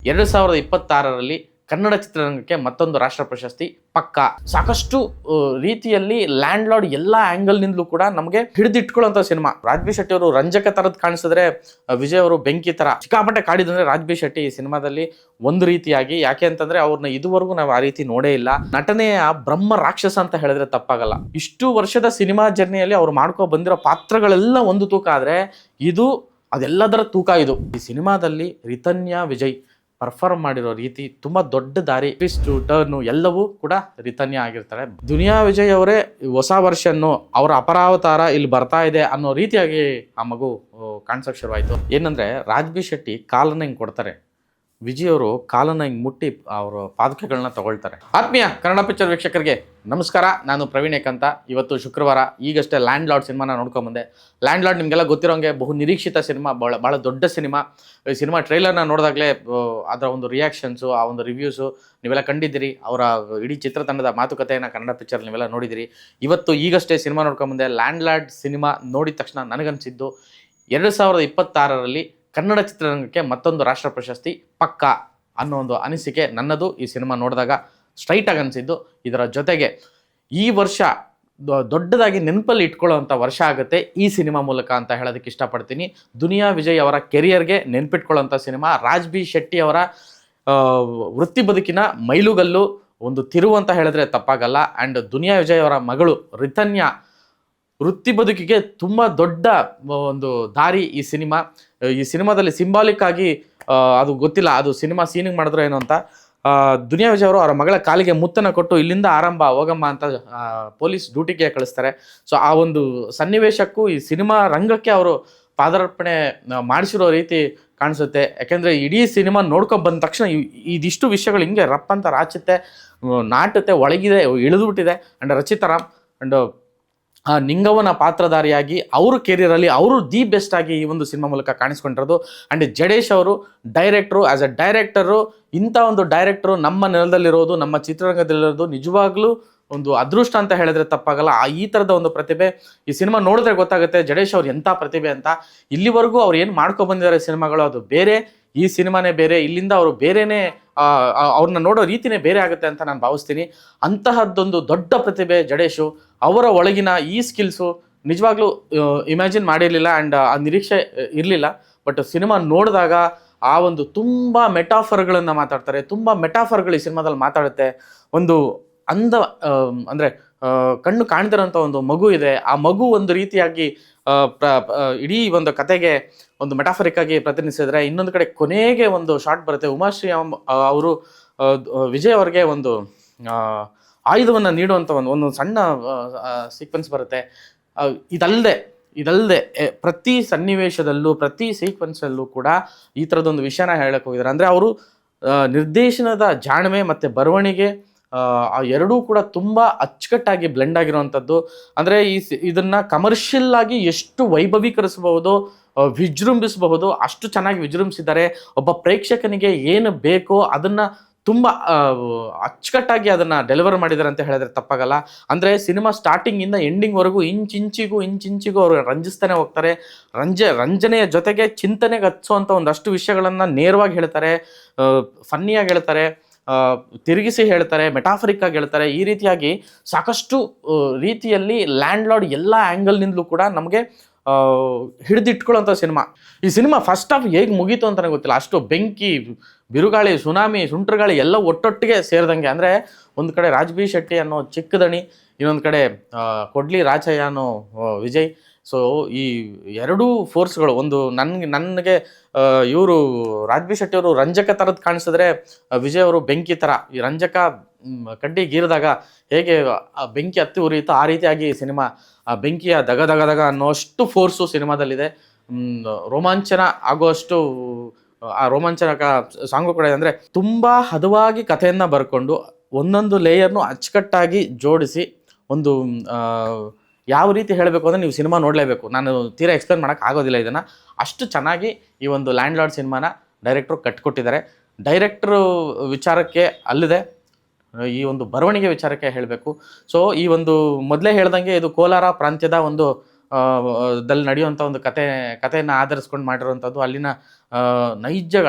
2026ರಲ್ಲಿ ಕನ್ನಡ ಚಿತ್ರರಂಗಕ್ಕೆ ಮತ್ತೊಂದು ರಾಷ್ಟ್ರ ಪ್ರಶಸ್ತಿ ಪಕ್ಕಾ. ಸಾಕಷ್ಟು ರೀತಿಯಲ್ಲಿ ಲ್ಯಾಂಡ್ ಲಾರ್ಡ್ ಎಲ್ಲ ಆಂಗಲ್ ನಿಂದಲೂ ಕೂಡ ನಮಗೆ ಹಿಡಿದಿಟ್ಕೊಳ್ಳುವಂತ ಸಿನಿಮಾ. ರಾಜ್ಬಿ ಶೆಟ್ಟಿ ಅವರು ರಂಜಕ ತರದ್ ಕಾಣಿಸಿದ್ರೆ, ವಿಜಯ್ ಅವರು ಬೆಂಕಿ ತರ ಸಿಕ್ಕಾಪಟ್ಟೆ ಕಾಡಿದಂದ್ರೆ ರಾಜ್ಬಿ ಶೆಟ್ಟಿ ಈ ಸಿನಿಮಾದಲ್ಲಿ ಒಂದು ರೀತಿಯಾಗಿ. ಯಾಕೆ ಅಂತಂದ್ರೆ ಅವ್ರನ್ನ ಇದುವರೆಗೂ ನಾವು ಆ ರೀತಿ ನೋಡೇ ಇಲ್ಲ. ನಟನೆಯ ಬ್ರಹ್ಮ ರಾಕ್ಷಸ ಅಂತ ಹೇಳಿದ್ರೆ ತಪ್ಪಾಗಲ್ಲ. ಇಷ್ಟು ವರ್ಷದ ಸಿನಿಮಾ ಜರ್ನಿಯಲ್ಲಿ ಅವ್ರು ಮಾಡ್ಕೊ ಬಂದಿರೋ ಪಾತ್ರಗಳೆಲ್ಲ ಒಂದು ತೂಕ ಆದ್ರೆ ಇದು ಅದೆಲ್ಲದರ ತೂಕ ಇದು. ಈ ಸಿನಿಮಾದಲ್ಲಿ ರಿತನ್ಯಾ ವಿಜಯ್ ಪರ್ಫಾರ್ಮ್ ಮಾಡಿರೋ ರೀತಿ ತುಂಬಾ ದೊಡ್ಡ ದಾರಿ, ಟ್ವಿಸ್ಟ್ ಟರ್ನು ಎಲ್ಲವೂ ಕೂಡ ರಿತನ್ಯಾ ಆಗಿರ್ತಾರೆ. ದುನಿಯಾ ವಿಜಯ್ ಅವರೇ ಹೊಸ ವರ್ಷನ್ನು ಅವರ ಅಪರಾವತಾರ ಇಲ್ಲಿ ಬರ್ತಾ ಇದೆ ಅನ್ನೋ ರೀತಿಯಾಗಿ ಆ ಮಗು ಕಾಣಿಸೋಕೆ ಶುರುವಾಯಿತು. ಏನಂದ್ರೆ ರಾಜ್ಬಿ ಶೆಟ್ಟಿ ಕಾಲನ್ನ ಹಿಂಗೆ ಕೊಡ್ತಾರೆ, ವಿಜಯ್ ಅವರು ಕಾಲನ್ನ ಹಿಂಗೆ ಮುಟ್ಟಿ ಅವರ ಪಾದಕೆಗಳನ್ನ ತಗೊಳ್ತಾರೆ. ಆತ್ಮೀಯ ಕನ್ನಡ ಪಿಕ್ಚರ್ ವೀಕ್ಷಕರಿಗೆ ನಮಸ್ಕಾರ, ನಾನು ಪ್ರವೀಣ್ ಅಂತ. ಇವತ್ತು ಶುಕ್ರವಾರ, ಈಗಷ್ಟೇ ಲ್ಯಾಂಡ್ ಲಾರ್ಡ್ ಸಿನಿಮಾನ ನೋಡ್ಕೊಂಬಂದೆ. ಲ್ಯಾಂಡ್ ಲಾರ್ಡ್ ನಿಮಗೆಲ್ಲ ಗೊತ್ತಿರೋಂಗೆ ಬಹು ನಿರೀಕ್ಷಿತ ಸಿನಿಮಾ, ಭಾಳ ದೊಡ್ಡ ಸಿನಿಮಾ. ಈ ಸಿನಿಮಾ ಟ್ರೈಲರ್ನ ನೋಡಿದಾಗಲೇ ಅದರ ಒಂದು ರಿಯಾಕ್ಷನ್ಸು, ಆ ಒಂದು ರಿವ್ಯೂಸು ನೀವೆಲ್ಲ ಕಂಡಿದ್ದೀರಿ. ಅವರ ಇಡೀ ಚಿತ್ರತಂಡದ ಮಾತುಕತೆಯನ್ನು ಕನ್ನಡ ಪಿಕ್ಚರ್ ನೀವೆಲ್ಲ ನೋಡಿದಿರಿ. ಇವತ್ತು ಈಗಷ್ಟೇ ಸಿನಿಮಾ ನೋಡ್ಕೊಂಬಂದೆ. ಲ್ಯಾಂಡ್ ಲಾರ್ಡ್ ಸಿನಿಮಾ ನೋಡಿದ ತಕ್ಷಣ ನನಗನ್ಸಿದ್ದು 2026ರಲ್ಲಿ ಕನ್ನಡ ಚಿತ್ರರಂಗಕ್ಕೆ ಮತ್ತೊಂದು ರಾಷ್ಟ್ರ ಪ್ರಶಸ್ತಿ ಪಕ್ಕಾ ಅನ್ನೋ ಒಂದು ಅನಿಸಿಕೆ ನನ್ನದು. ಈ ಸಿನಿಮಾ ನೋಡಿದಾಗ ಸ್ಟ್ರೈಟಾಗಿ ಅನಿಸಿದ್ದು. ಇದರ ಜೊತೆಗೆ ಈ ವರ್ಷ ದೊಡ್ಡದಾಗಿ ನೆನಪಲ್ಲಿ ಇಟ್ಕೊಳ್ಳೋವಂಥ ವರ್ಷ ಆಗುತ್ತೆ ಈ ಸಿನಿಮಾ ಮೂಲಕ ಅಂತ ಹೇಳೋದಕ್ಕೆ ಇಷ್ಟಪಡ್ತೀನಿ. ದುನಿಯಾ ವಿಜಯ್ ಅವರ ಕೆರಿಯರ್ಗೆ ನೆನಪಿಟ್ಕೊಳ್ಳೋಂಥ ಸಿನಿಮಾ. ರಾಜ್ಬಿ ಶೆಟ್ಟಿ ಅವರ ವೃತ್ತಿ ಬದುಕಿನ ಮೈಲುಗಲ್ಲು, ಒಂದು ತಿರುವು ಅಂತ ಹೇಳಿದ್ರೆ ತಪ್ಪಾಗಲ್ಲ. ಆ್ಯಂಡ್ ದುನಿಯಾ ವಿಜಯ್ ಅವರ ಮಗಳು ರಿತನ್ಯಾ ವೃತ್ತಿ ಬದುಕಿಗೆ ತುಂಬ ದೊಡ್ಡ ಒಂದು ದಾರಿ ಈ ಸಿನಿಮಾ. ಈ ಸಿನಿಮಾದಲ್ಲಿ ಸಿಂಬಾಲಿಕ್ ಆಗಿ ಅದು ಗೊತ್ತಿಲ್ಲ, ಅದು ಸಿನಿಮಾ ಸೀನಿಂಗ್ ಮಾಡಿದ್ರು ಏನೋ ಅಂತ, ದುನಿಯಾ ವಿಜಯ್ ಅವರು ಅವರ ಮಗಳ ಕಾಲಿಗೆ ಮುತ್ತನ್ನು ಕೊಟ್ಟು ಇಲ್ಲಿಂದ ಆರಂಭ ಹೋಗಮ್ಮ ಅಂತ ಪೊಲೀಸ್ ಡ್ಯೂಟಿಗೆ ಕಳಿಸ್ತಾರೆ. ಸೊ ಆ ಒಂದು ಸನ್ನಿವೇಶಕ್ಕೂ ಈ ಸಿನಿಮಾ ರಂಗಕ್ಕೆ ಅವರು ಪಾದಾರ್ಪಣೆ ಮಾಡಿಸಿರೋ ರೀತಿ ಕಾಣಿಸುತ್ತೆ. ಯಾಕೆಂದರೆ ಇಡೀ ಸಿನಿಮಾ ನೋಡ್ಕೊಂಡು ಬಂದ ತಕ್ಷಣ ಇದಿಷ್ಟು ವಿಷಯಗಳು ಹಿಂಗೆ ರಪ್ ಅಂತ ರಾಚುತ್ತೆ, ನಾಟುತ್ತೆ, ಒಳಗಿದೆ, ಇಳಿದುಬಿಟ್ಟಿದೆ. ಆ್ಯಂಡ್ ರಚಿತಾರಾಮ್ ಆ್ಯಂಡ್ ಆ ನಿಂಗವನ ಪಾತ್ರಧಾರಿಯಾಗಿ ಅವರು ಕೆರಿಯರಲ್ಲಿ ಅವರು ದಿ ಬೆಸ್ಟ್ ಆಗಿ ಈ ಒಂದು ಸಿನಿಮಾ ಮೂಲಕ ಕಾಣಿಸ್ಕೊಂಡಿರೋದು. ಆ್ಯಂಡ್ ಜಡೇಶ್ ಅವರು ಡೈರೆಕ್ಟ್ರು, ಆ್ಯಸ್ ಅ ಡೈರೆಕ್ಟರು, ಇಂಥ ಒಂದು ಡೈರೆಕ್ಟ್ರು ನಮ್ಮ ನೆಲದಲ್ಲಿರೋದು, ನಮ್ಮ ಚಿತ್ರರಂಗದಲ್ಲಿರೋದು ನಿಜವಾಗ್ಲೂ ಒಂದು ಅದೃಷ್ಟ ಅಂತ ಹೇಳಿದ್ರೆ ತಪ್ಪಾಗಲ್ಲ. ಈ ಥರದ ಒಂದು ಪ್ರತಿಭೆ ಈ ಸಿನಿಮಾ ನೋಡಿದ್ರೆ ಗೊತ್ತಾಗುತ್ತೆ ಜಡೇಶ್ ಅವ್ರು ಎಂಥ ಪ್ರತಿಭೆ ಅಂತ. ಇಲ್ಲಿವರೆಗೂ ಅವ್ರು ಏನು ಮಾಡ್ಕೊಬಂದಿದ್ದಾರೆ ಸಿನಿಮಾಗಳು ಅದು ಬೇರೆ, ಈ ಸಿನಿಮಾನೇ ಬೇರೆ. ಇಲ್ಲಿಂದ ಅವರು ಬೇರೆನೇ, ಅವ್ರನ್ನ ನೋಡೋ ರೀತಿನೇ ಬೇರೆ ಆಗುತ್ತೆ ಅಂತ ನಾನು ಭಾವಿಸ್ತೀನಿ. ಅಂತಹದ್ದೊಂದು ದೊಡ್ಡ ಪ್ರತಿಭೆ ಜಡೇಶು. ಅವರ ಒಳಗಿನ ಈ ಸ್ಕಿಲ್ಸು ನಿಜವಾಗ್ಲೂ ಇಮ್ಯಾಜಿನ್ ಮಾಡಿರಲಿಲ್ಲ. ಆ್ಯಂಡ್ ಆ ನಿರೀಕ್ಷೆ ಇರಲಿಲ್ಲ. ಬಟ್ ಸಿನಿಮಾ ನೋಡಿದಾಗ ಆ ಒಂದು ತುಂಬ ಮೆಟಾಫರ್ಗಳನ್ನು ಮಾತಾಡ್ತಾರೆ, ತುಂಬ ಮೆಟಾಫರ್ಗಳು ಈ ಸಿನಿಮಾದಲ್ಲಿ ಮಾತಾಡುತ್ತೆ. ಒಂದು ಅಂದರೆ ಕಣ್ಣು ಕಾಣ್ದಿರೋಂಥ ಒಂದು ಮಗು ಇದೆ. ಆ ಮಗು ಒಂದು ರೀತಿಯಾಗಿ ಇಡೀ ಒಂದು ಕತೆಗೆ ಒಂದು ಮೆಟಾಫರಿಕ್ ಆಗಿ ಪ್ರತಿನಿಧಿಸಿದ್ರೆ, ಇನ್ನೊಂದು ಕಡೆ ಕೊನೆಗೆ ಒಂದು ಶಾರ್ಟ್ ಬರುತ್ತೆ. ಉಮಾಶ್ರೀ ಅವರು ವಿಜಯ್ ಅವ್ರಿಗೆ ಒಂದು ಆಯುಧವನ್ನು ನೀಡುವಂಥ ಒಂದು ಸಣ್ಣ ಸೀಕ್ವೆನ್ಸ್ ಬರುತ್ತೆ. ಇದಲ್ಲದೆ ಪ್ರತಿ ಸನ್ನಿವೇಶದಲ್ಲೂ, ಪ್ರತಿ ಸೀಕ್ವೆನ್ಸಲ್ಲೂ ಕೂಡ ಈ ಥರದೊಂದು ವಿಷಯನ ಹೇಳಕ್ಕೆ ಹೋಗಿದ್ದಾರೆ. ಅಂದರೆ ಅವರು ನಿರ್ದೇಶನದ ಜಾಣ್ಮೆ ಮತ್ತು ಬರವಣಿಗೆ ಆ ಎರಡೂ ಕೂಡ ತುಂಬ ಅಚ್ಚುಕಟ್ಟಾಗಿ ಬ್ಲೆಂಡ್ ಆಗಿರುವಂಥದ್ದು. ಅಂದರೆ ಇದನ್ನು ಕಮರ್ಷಿಯಲ್ ಆಗಿ ಎಷ್ಟು ವೈಭವೀಕರಿಸಬಹುದು, ವಿಜೃಂಭಿಸಬಹುದು, ಅಷ್ಟು ಚೆನ್ನಾಗಿ ವಿಜೃಂಭಿಸಿದ್ದಾರೆ. ಒಬ್ಬ ಪ್ರೇಕ್ಷಕನಿಗೆ ಏನು ಬೇಕೋ ಅದನ್ನು ತುಂಬ ಅಚ್ಚುಕಟ್ಟಾಗಿ ಅದನ್ನು ಡೆಲಿವರ್ ಮಾಡಿದ್ದಾರೆ ಅಂತ ಹೇಳಿದ್ರೆ ತಪ್ಪಾಗಲ್ಲ. ಅಂದರೆ ಸಿನಿಮಾ ಸ್ಟಾರ್ಟಿಂಗಿಂದ ಎಂಡಿಂಗ್ವರೆಗೂ ಇಂಚಿಂಚಿಗೂ ಅವರು ರಂಜಿಸ್ತಾನೆ ಹೋಗ್ತಾರೆ. ರಂಜನೆಯ ಜೊತೆಗೆ ಚಿಂತನೆಗೆ ಹಚ್ಚುವಂಥ ಒಂದಷ್ಟು ವಿಷಯಗಳನ್ನು ನೇರವಾಗಿ ಹೇಳ್ತಾರೆ, ಫನ್ನಿಯಾಗಿ ಹೇಳ್ತಾರೆ, ತಿರುಗಿಸಿ ಹೇಳ್ತಾರೆ, ಮೆಟಾಫರಿಕ್ ಆಗಿ ಹೇಳ್ತಾರೆ. ಈ ರೀತಿಯಾಗಿ ಸಾಕಷ್ಟು ರೀತಿಯಲ್ಲಿ ಲ್ಯಾಂಡ್ ಲಾರ್ಡ್ ಎಲ್ಲ ಆ್ಯಂಗಲ್ನಿಂದಲೂ ಕೂಡ ನಮಗೆ ಹಿಡಿದಿಟ್ಕೊಳ್ಳೋಂಥ ಸಿನಿಮಾ. ಈ ಸಿನಿಮಾ ಫಸ್ಟ್ ಹಾಫ್ ಹೇಗೆ ಮುಗೀತು ಅಂತಲೇ ಗೊತ್ತಿಲ್ಲ. ಅಷ್ಟು ಬೆಂಕಿ, ಬಿರುಗಾಳಿ, ಸುನಾಮಿ, ಸುಂಟ್ರಗಾಳಿ ಎಲ್ಲ ಒಟ್ಟೊಟ್ಟಿಗೆ ಸೇರಿದಂಗೆ. ಅಂದರೆ ಒಂದು ಕಡೆ ರಾಜ್ಬಿ ಶೆಟ್ಟಿ ಅನ್ನೋ ಚಿಕ್ಕದಣಿ, ಇನ್ನೊಂದು ಕಡೆ ಕೊಡ್ಲಿ ರಾಚಯ್ಯ ಅನ್ನೋ ವಿಜಯ್. ಸೊ ಈ ಎರಡೂ ಫೋರ್ಸ್ಗಳು ಒಂದು ನನಗೆ ಇವರು ರಾಜ್ಬಿ ಶೆಟ್ಟಿ ಅವರು ರಂಜಕ ಥರದ್ದು ಕಾಣಿಸಿದ್ರೆ, ವಿಜಯ್ ಅವರು ಬೆಂಕಿ ಥರ. ಈ ರಂಜಕ ಕಡ್ಡಿ ಗೀರಿದಾಗ ಹೇಗೆ ಬೆಂಕಿ ಹತ್ತಿ ಉರಿಯುತ್ತೋ ಆ ರೀತಿಯಾಗಿ ಸಿನಿಮಾ ಬೆಂಕಿಯ ದಗ ದಗ ದಗ ಅನ್ನೋಷ್ಟು ಫೋರ್ಸು ಸಿನಿಮಾದಲ್ಲಿದೆ. ರೋಮಾಂಚನ ಆಗುವಷ್ಟು ಆ ರೋಮಾಂಚನಕ ಸಾಂಗು ಕೂಡ. ಅಂದರೆ ತುಂಬ ಹದವಾಗಿ ಕಥೆಯನ್ನು ಬರ್ಕೊಂಡು ಒಂದೊಂದು ಲೇಯರ್ನು ಅಚ್ಚುಕಟ್ಟಾಗಿ ಜೋಡಿಸಿ ಒಂದು ಯಾವ ರೀತಿ ಹೇಳಬೇಕು ಅಂದರೆ ನೀವು ಸಿನಿಮಾ ನೋಡಲೇಬೇಕು. ನಾನು ತೀರಾ ಎಕ್ಸ್ಪ್ಲೇನ್ ಮಾಡೋಕ್ಕೆ ಆಗೋದಿಲ್ಲ ಇದನ್ನು. ಅಷ್ಟು ಚೆನ್ನಾಗಿ ಈ ಒಂದು ಲ್ಯಾಂಡ್ ಲಾರ್ಡ್ ಸಿನಿಮಾನ ಡೈರೆಕ್ಟ್ರು ಕಟ್ಕೊಟ್ಟಿದ್ದಾರೆ. ಡೈರೆಕ್ಟ್ರು ವಿಚಾರಕ್ಕೆ ಅಲ್ಲದೆ ಈ ಒಂದು ಬರವಣಿಗೆ ವಿಚಾರಕ್ಕೆ ಹೇಳಬೇಕು. ಸೊ ಈ ಒಂದು ಮೊದಲೇ ಹೇಳ್ದಂಗೆ ಇದು ಕೋಲಾರ ಪ್ರಾಂತ್ಯದ ಒಂದು ದಲ್ಲಿ ನಡೆಯುವಂಥ ಒಂದು ಕಥೆಯನ್ನು ಆಧರಿಸ್ಕೊಂಡು ಮಾಡಿರುವಂಥದ್ದು. ಅಲ್ಲಿನ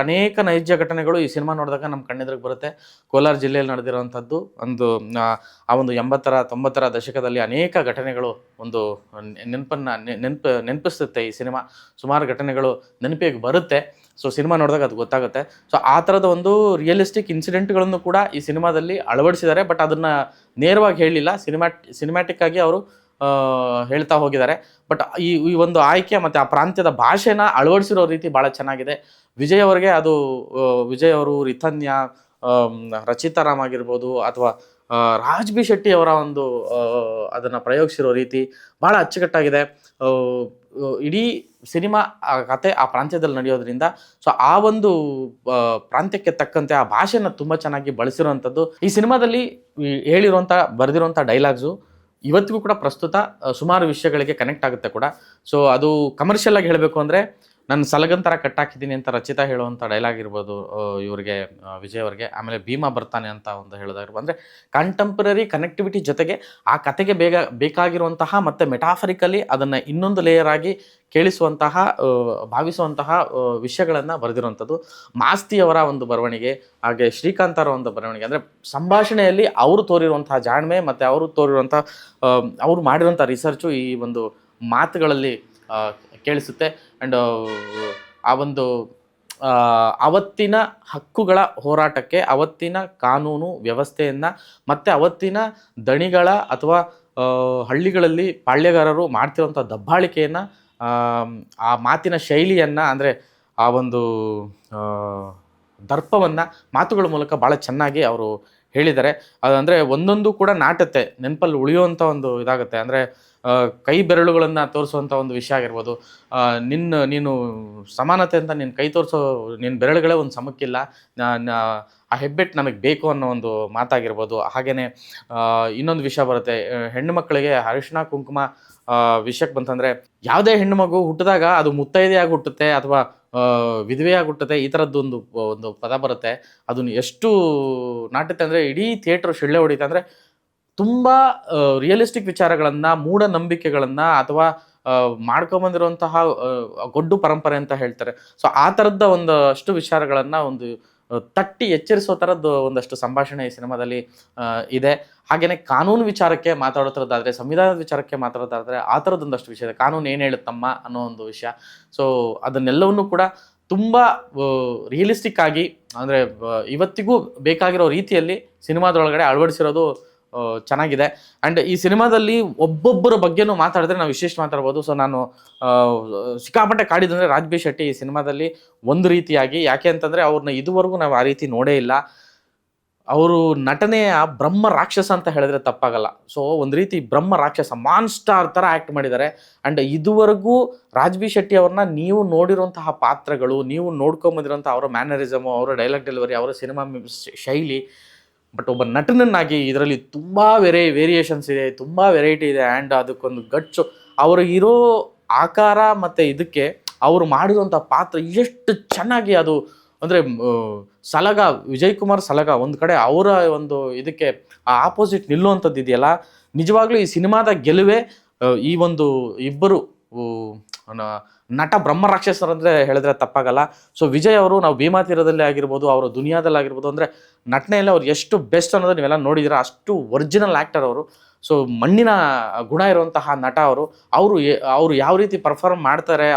ಅನೇಕ ನೈಜ ಘಟನೆಗಳು ಈ ಸಿನಿಮಾ ನೋಡಿದಾಗ ನಮ್ಮ ಕಣ್ಣೆದುರಿಗೆ ಬರುತ್ತೆ. ಕೋಲಾರ ಜಿಲ್ಲೆಯಲ್ಲಿ ನಡೆದಿರುವಂಥದ್ದು ಆ ಒಂದು 80-90 ದಶಕದಲ್ಲಿ ಅನೇಕ ಘಟನೆಗಳು ಒಂದು ನೆನಪಿಸುತ್ತೆ ಈ ಸಿನಿಮಾ. ಸುಮಾರು ಘಟನೆಗಳು ನೆನಪಿಗೆ ಬರುತ್ತೆ. ಸೊ ಸಿನಿಮಾ ನೋಡಿದಾಗ ಅದು ಗೊತ್ತಾಗುತ್ತೆ. ಸೊ ಆ ಥರದ ಒಂದು ರಿಯಲಿಸ್ಟಿಕ್ ಇನ್ಸಿಡೆಂಟ್ಗಳನ್ನು ಕೂಡ ಈ ಸಿನಿಮಾದಲ್ಲಿ ಅಳವಡಿಸಿದ್ದಾರೆ. ಬಟ್ ಅದನ್ನು ನೇರವಾಗಿ ಹೇಳಿಲ್ಲ, ಸಿನಿಮ್ಯಾಟಿಕ್ ಆಗಿ ಅವರು ಹೇಳ್ತಾ ಹೋಗಿದ್ದಾರೆ. ಬಟ್ ಈ ಒಂದು ಆಯ್ಕೆ ಮತ್ತು ಆ ಪ್ರಾಂತ್ಯದ ಭಾಷೆನ ಅಳವಡಿಸಿರೋ ರೀತಿ ಭಾಳ ಚೆನ್ನಾಗಿದೆ. ವಿಜಯ್ ಅವರು ರಿಥನ್ಯ, ರಚಿತಾ ರಾಮ್ ಆಗಿರ್ಬೋದು, ಅಥವಾ ರಾಜ್ ಬಿ ಶೆಟ್ಟಿ ಅವರ ಒಂದು ಅದನ್ನು ಪ್ರಯೋಗಿಸಿರೋ ರೀತಿ ಭಾಳ ಅಚ್ಚುಕಟ್ಟಾಗಿದೆ. ಇಡೀ ಸಿನಿಮಾ ಆ ಕತೆ ಆ ಪ್ರಾಂತ್ಯದಲ್ಲಿ ನಡೆಯೋದ್ರಿಂದ ಸೊ ಆ ಒಂದು ಪ್ರಾಂತ್ಯಕ್ಕೆ ತಕ್ಕಂತೆ ಆ ಭಾಷೆನ ತುಂಬ ಚೆನ್ನಾಗಿ ಬಳಸಿರುವಂಥದ್ದು. ಈ ಸಿನಿಮಾದಲ್ಲಿ ಬರೆದಿರುವಂಥ ಡೈಲಾಗ್ಸು ಇವತ್ತಿಗೂ ಕೂಡ ಪ್ರಸ್ತುತ ಸುಮಾರು ವಿಷಯಗಳಿಗೆ ಕನೆಕ್ಟ್ ಆಗುತ್ತೆ ಕೂಡ. ಸೊ ಅದು ಕಮರ್ಷಿಯಲ್ ಆಗಿ ಹೇಳಬೇಕು ಅಂದರೆ, ನಾನು ಸಲಗಂತರ ಕಟ್ಟಾಕಿದ್ದೀನಿ ಅಂತ ರಚಿತಾ ಹೇಳುವಂಥ ಡೈಲಾಗ್ ಇರ್ಬೋದು ಇವ್ರಿಗೆ, ವಿಜಯ್ ಅವ್ರಿಗೆ. ಆಮೇಲೆ ಭೀಮಾ ಬರ್ತಾನೆ ಅಂತ ಒಂದು ಹೇಳೋದಾಗಿರ್ಬೋದು. ಅಂದರೆ ಕಂಟೆಂಪ್ರರಿ ಕನೆಕ್ಟಿವಿಟಿ ಜೊತೆಗೆ ಆ ಕತೆಗೆ ಬೇಕಾಗಿರುವಂತಹ ಮತ್ತು ಮೆಟಾಫರಿಕಲಿ ಅದನ್ನು ಇನ್ನೊಂದು ಲೇಯರ್ ಆಗಿ ಕೇಳಿಸುವಂತಹ, ಭಾವಿಸುವಂತಹ ವಿಷಯಗಳನ್ನು ಬರೆದಿರುವಂಥದ್ದು. ಮಾಸ್ತಿಯವರ ಒಂದು ಬರವಣಿಗೆ, ಹಾಗೆ ಶ್ರೀಕಾಂತ್ ಅವರ ಒಂದು ಬರವಣಿಗೆ, ಅಂದರೆ ಸಂಭಾಷಣೆಯಲ್ಲಿ ಅವರು ತೋರಿರುವಂತಹ ಜಾಣ್ಮೆ ಮತ್ತು ಅವರು ಮಾಡಿರುವಂಥ ರಿಸರ್ಚು ಈ ಒಂದು ಮಾತುಗಳಲ್ಲಿ ಕೇಳಿಸುತ್ತೆ. ಆ್ಯಂಡ್ ಆ ಒಂದು ಅವತ್ತಿನ ಹಕ್ಕುಗಳ ಹೋರಾಟಕ್ಕೆ, ಅವತ್ತಿನ ಕಾನೂನು ವ್ಯವಸ್ಥೆಯನ್ನು ಮತ್ತು ಅವತ್ತಿನ ದಣಿಗಳ ಅಥವಾ ಹಳ್ಳಿಗಳಲ್ಲಿ ಪಾಳ್ಯಗಾರರು ಮಾಡ್ತಿರುವಂಥ ದಬ್ಬಾಳಿಕೆಯನ್ನು, ಆ ಮಾತಿನ ಶೈಲಿಯನ್ನು, ಅಂದರೆ ಆ ಒಂದು ದರ್ಪವನ್ನು ಮಾತುಗಳ ಮೂಲಕ ಭಾಳ ಚೆನ್ನಾಗಿ ಅವರು ಹೇಳಿದ್ದಾರೆ. ಅದಂದರೆ ಒಂದೊಂದು ಕೂಡ ನಾಟುತ್ತೆ, ನೆನಪಲ್ಲಿ ಉಳಿಯುವಂಥ ಒಂದು ಇದಾಗುತ್ತೆ. ಅಂದರೆ ಕೈ ಬೆರಳುಗಳನ್ನು ತೋರಿಸುವಂಥ ಒಂದು ವಿಷಯ ಆಗಿರ್ಬೋದು. ನೀನು ಸಮಾನತೆ ಅಂತ ನಿನ್ನ ಕೈ ತೋರಿಸೋ ನಿನ್ನ ಬೆರಳುಗಳೇ ಒಂದು ಸಮಕ್ಕಿಲ್ಲ, ಆ ಹೆಬ್ಬೆಟ್ಟು ನನಗೆ ಬೇಕು ಅನ್ನೋ ಒಂದು ಮಾತಾಗಿರ್ಬೋದು. ಹಾಗೆಯೇ ಇನ್ನೊಂದು ವಿಷಯ ಬರುತ್ತೆ, ಹೆಣ್ಣು ಮಕ್ಕಳಿಗೆ ಅರಿಶಿಣ ಕುಂಕುಮ ವಿಷಯಕ್ಕೆ ಬಂತಂದರೆ, ಯಾವುದೇ ಹೆಣ್ಣು ಮಗು ಹುಟ್ಟಿದಾಗ ಅದು ಮುತ್ತೈದೆಯಾಗಿ ಹುಟ್ಟುತ್ತೆ ಅಥವಾ ವಿಧವೆಯಾಗಿ ಹುಟ್ಟುತ್ತೆ, ಈ ಥರದ್ದು ಒಂದು ಪದ ಬರುತ್ತೆ. ಅದನ್ನು ಎಷ್ಟು ನಾಟುತ್ತೆ ಅಂದರೆ ಇಡೀ ಥಿಯೇಟ್ರ್ ಶಿಳ್ಳೆ ಹೊಡಿತೆ. ಅಂದರೆ ತುಂಬ ರಿಯಲಿಸ್ಟಿಕ್ ವಿಚಾರಗಳನ್ನು, ಮೂಢನಂಬಿಕೆಗಳನ್ನು ಅಥವಾ ಮಾಡ್ಕೊಂಬಂದಿರುವಂತಹ ಗೊಡ್ಡು ಪರಂಪರೆ ಅಂತ ಹೇಳ್ತಾರೆ. ಸೊ ಆ ಥರದ ಒಂದಷ್ಟು ವಿಚಾರಗಳನ್ನು ತಟ್ಟಿ ಎಚ್ಚರಿಸೋ ಥರದ್ದು ಒಂದಷ್ಟು ಸಂಭಾಷಣೆ ಈ ಸಿನಿಮಾದಲ್ಲಿ ಇದೆ. ಹಾಗೆಯೇ ಕಾನೂನು ವಿಚಾರಕ್ಕೆ ಮಾತಾಡೋದ್ರದ್ದಾದರೆ, ಸಂವಿಧಾನದ ವಿಚಾರಕ್ಕೆ ಮಾತಾಡೋದಾದರೆ ಆ ಥರದ್ದೊಂದಷ್ಟು ವಿಷಯ ಇದೆ. ಕಾನೂನು ಏನು ಹೇಳುತ್ತಮ್ಮ ಅನ್ನೋ ಒಂದು ವಿಷಯ. ಸೊ ಅದನ್ನೆಲ್ಲವನ್ನೂ ಕೂಡ ತುಂಬ ರಿಯಲಿಸ್ಟಿಕ್ ಆಗಿ, ಅಂದರೆ ಇವತ್ತಿಗೂ ಬೇಕಾಗಿರೋ ರೀತಿಯಲ್ಲಿ ಸಿನಿಮಾದೊಳಗಡೆ ಅಳವಡಿಸಿರೋದು ಚೆನ್ನಾಗಿದೆ. ಆ್ಯಂಡ್ ಈ ಸಿನಿಮಾದಲ್ಲಿ ಒಬ್ಬೊಬ್ಬರ ಬಗ್ಗೆನೂ ಮಾತಾಡಿದ್ರೆ ನಾವು ವಿಶೇಷ ಮಾತಾಡ್ಬೋದು. ಸೊ ನಾನು ಸಿಕ್ಕಾಪಟ್ಟೆ ಕಾಡಿದಂದರೆ ರಾಜ್ ಬಿ ಶೆಟ್ಟಿ ಈ ಸಿನಿಮಾದಲ್ಲಿ ಒಂದು ರೀತಿಯಾಗಿ, ಯಾಕೆ ಅಂತಂದರೆ ಅವ್ರನ್ನ ಇದುವರೆಗೂ ನಾವು ಆ ರೀತಿ ನೋಡೇ ಇಲ್ಲ. ಅವರು ನಟನೆಯ ಬ್ರಹ್ಮ ರಾಕ್ಷಸ ಅಂತ ಹೇಳಿದ್ರೆ ತಪ್ಪಾಗಲ್ಲ. ಸೊ ಒಂದು ರೀತಿ ಬ್ರಹ್ಮ ರಾಕ್ಷಸ, ಮಾನ್ಸ್ಟಾರ್ ಥರ ಆ್ಯಕ್ಟ್ ಮಾಡಿದ್ದಾರೆ. ಆ್ಯಂಡ್ ಇದುವರೆಗೂ ರಾಜ್ ಬಿ ಶೆಟ್ಟಿ ಅವ್ರನ್ನ ನೀವು ನೋಡಿರುವಂತಹ ಪಾತ್ರಗಳು, ನೀವು ನೋಡ್ಕೊಂಬಂದಿರೋಂಥ ಅವರ ಮ್ಯಾನರಿಸಮು, ಅವರ ಡೈಲಾಗ್ ಡೆಲಿವರಿ, ಅವರ ಸಿನಿಮಾ ಶೈಲಿ, ಬಟ್ ಒಬ್ಬ ನಟನನ್ನಾಗಿ ಇದರಲ್ಲಿ ತುಂಬ ವೇರಿಯೇಷನ್ಸ್ ಇದೆ, ತುಂಬ ವೆರೈಟಿ ಇದೆ. ಆ್ಯಂಡ್ ಅದಕ್ಕೊಂದು ಗಟ್ಸು, ಅವರು ಇರೋ ಆಕಾರ ಮತ್ತು ಇದಕ್ಕೆ ಅವರು ಮಾಡಿರುವಂಥ ಪಾತ್ರ ಎಷ್ಟು ಚೆನ್ನಾಗಿ, ಅದು ಅಂದರೆ ವಿಜಯ್ ಕುಮಾರ್ ಸಲಗ ಒಂದು ಕಡೆ ಅವರ ಒಂದು ಇದಕ್ಕೆ ಆಪೋಸಿಟ್ ನಿಲ್ಲುವಂಥದ್ದು ಇದೆಯಲ್ಲ, ನಿಜವಾಗ್ಲೂ ಈ ಸಿನಿಮಾದ ಗೆಲುವೆ ಈ ಒಂದು ಇಬ್ಬರು ನಟ ಬ್ರಹ್ಮ ರಾಕ್ಷಸರಂದರೆ ಹೇಳಿದ್ರೆ ತಪ್ಪಾಗಲ್ಲ. ಸೊ ವಿಜಯ್ ಅವರು ನಾವು ಭೀಮಾ ತೀರದಲ್ಲಿ ಆಗಿರ್ಬೋದು, ಅವರು ದುನಿಯಾದಲ್ಲಿ ಆಗಿರ್ಬೋದು, ಅಂದರೆ ನಟನೆಯಲ್ಲಿ ಅವ್ರು ಎಷ್ಟು ಬೆಸ್ಟ್ ಅನ್ನೋದು ನೀವೆಲ್ಲ ನೋಡಿದ್ದೀರ. ಅಷ್ಟು ಒರಿಜಿನಲ್ ಆ್ಯಕ್ಟರ್ ಅವರು. ಸೊ ಮಣ್ಣಿನ ಗುಣ ಇರುವಂತಹ ನಟ ಅವರು ಯಾವ ರೀತಿ ಪರ್ಫಾರ್ಮ್ ಮಾಡ್ತಾರೆ,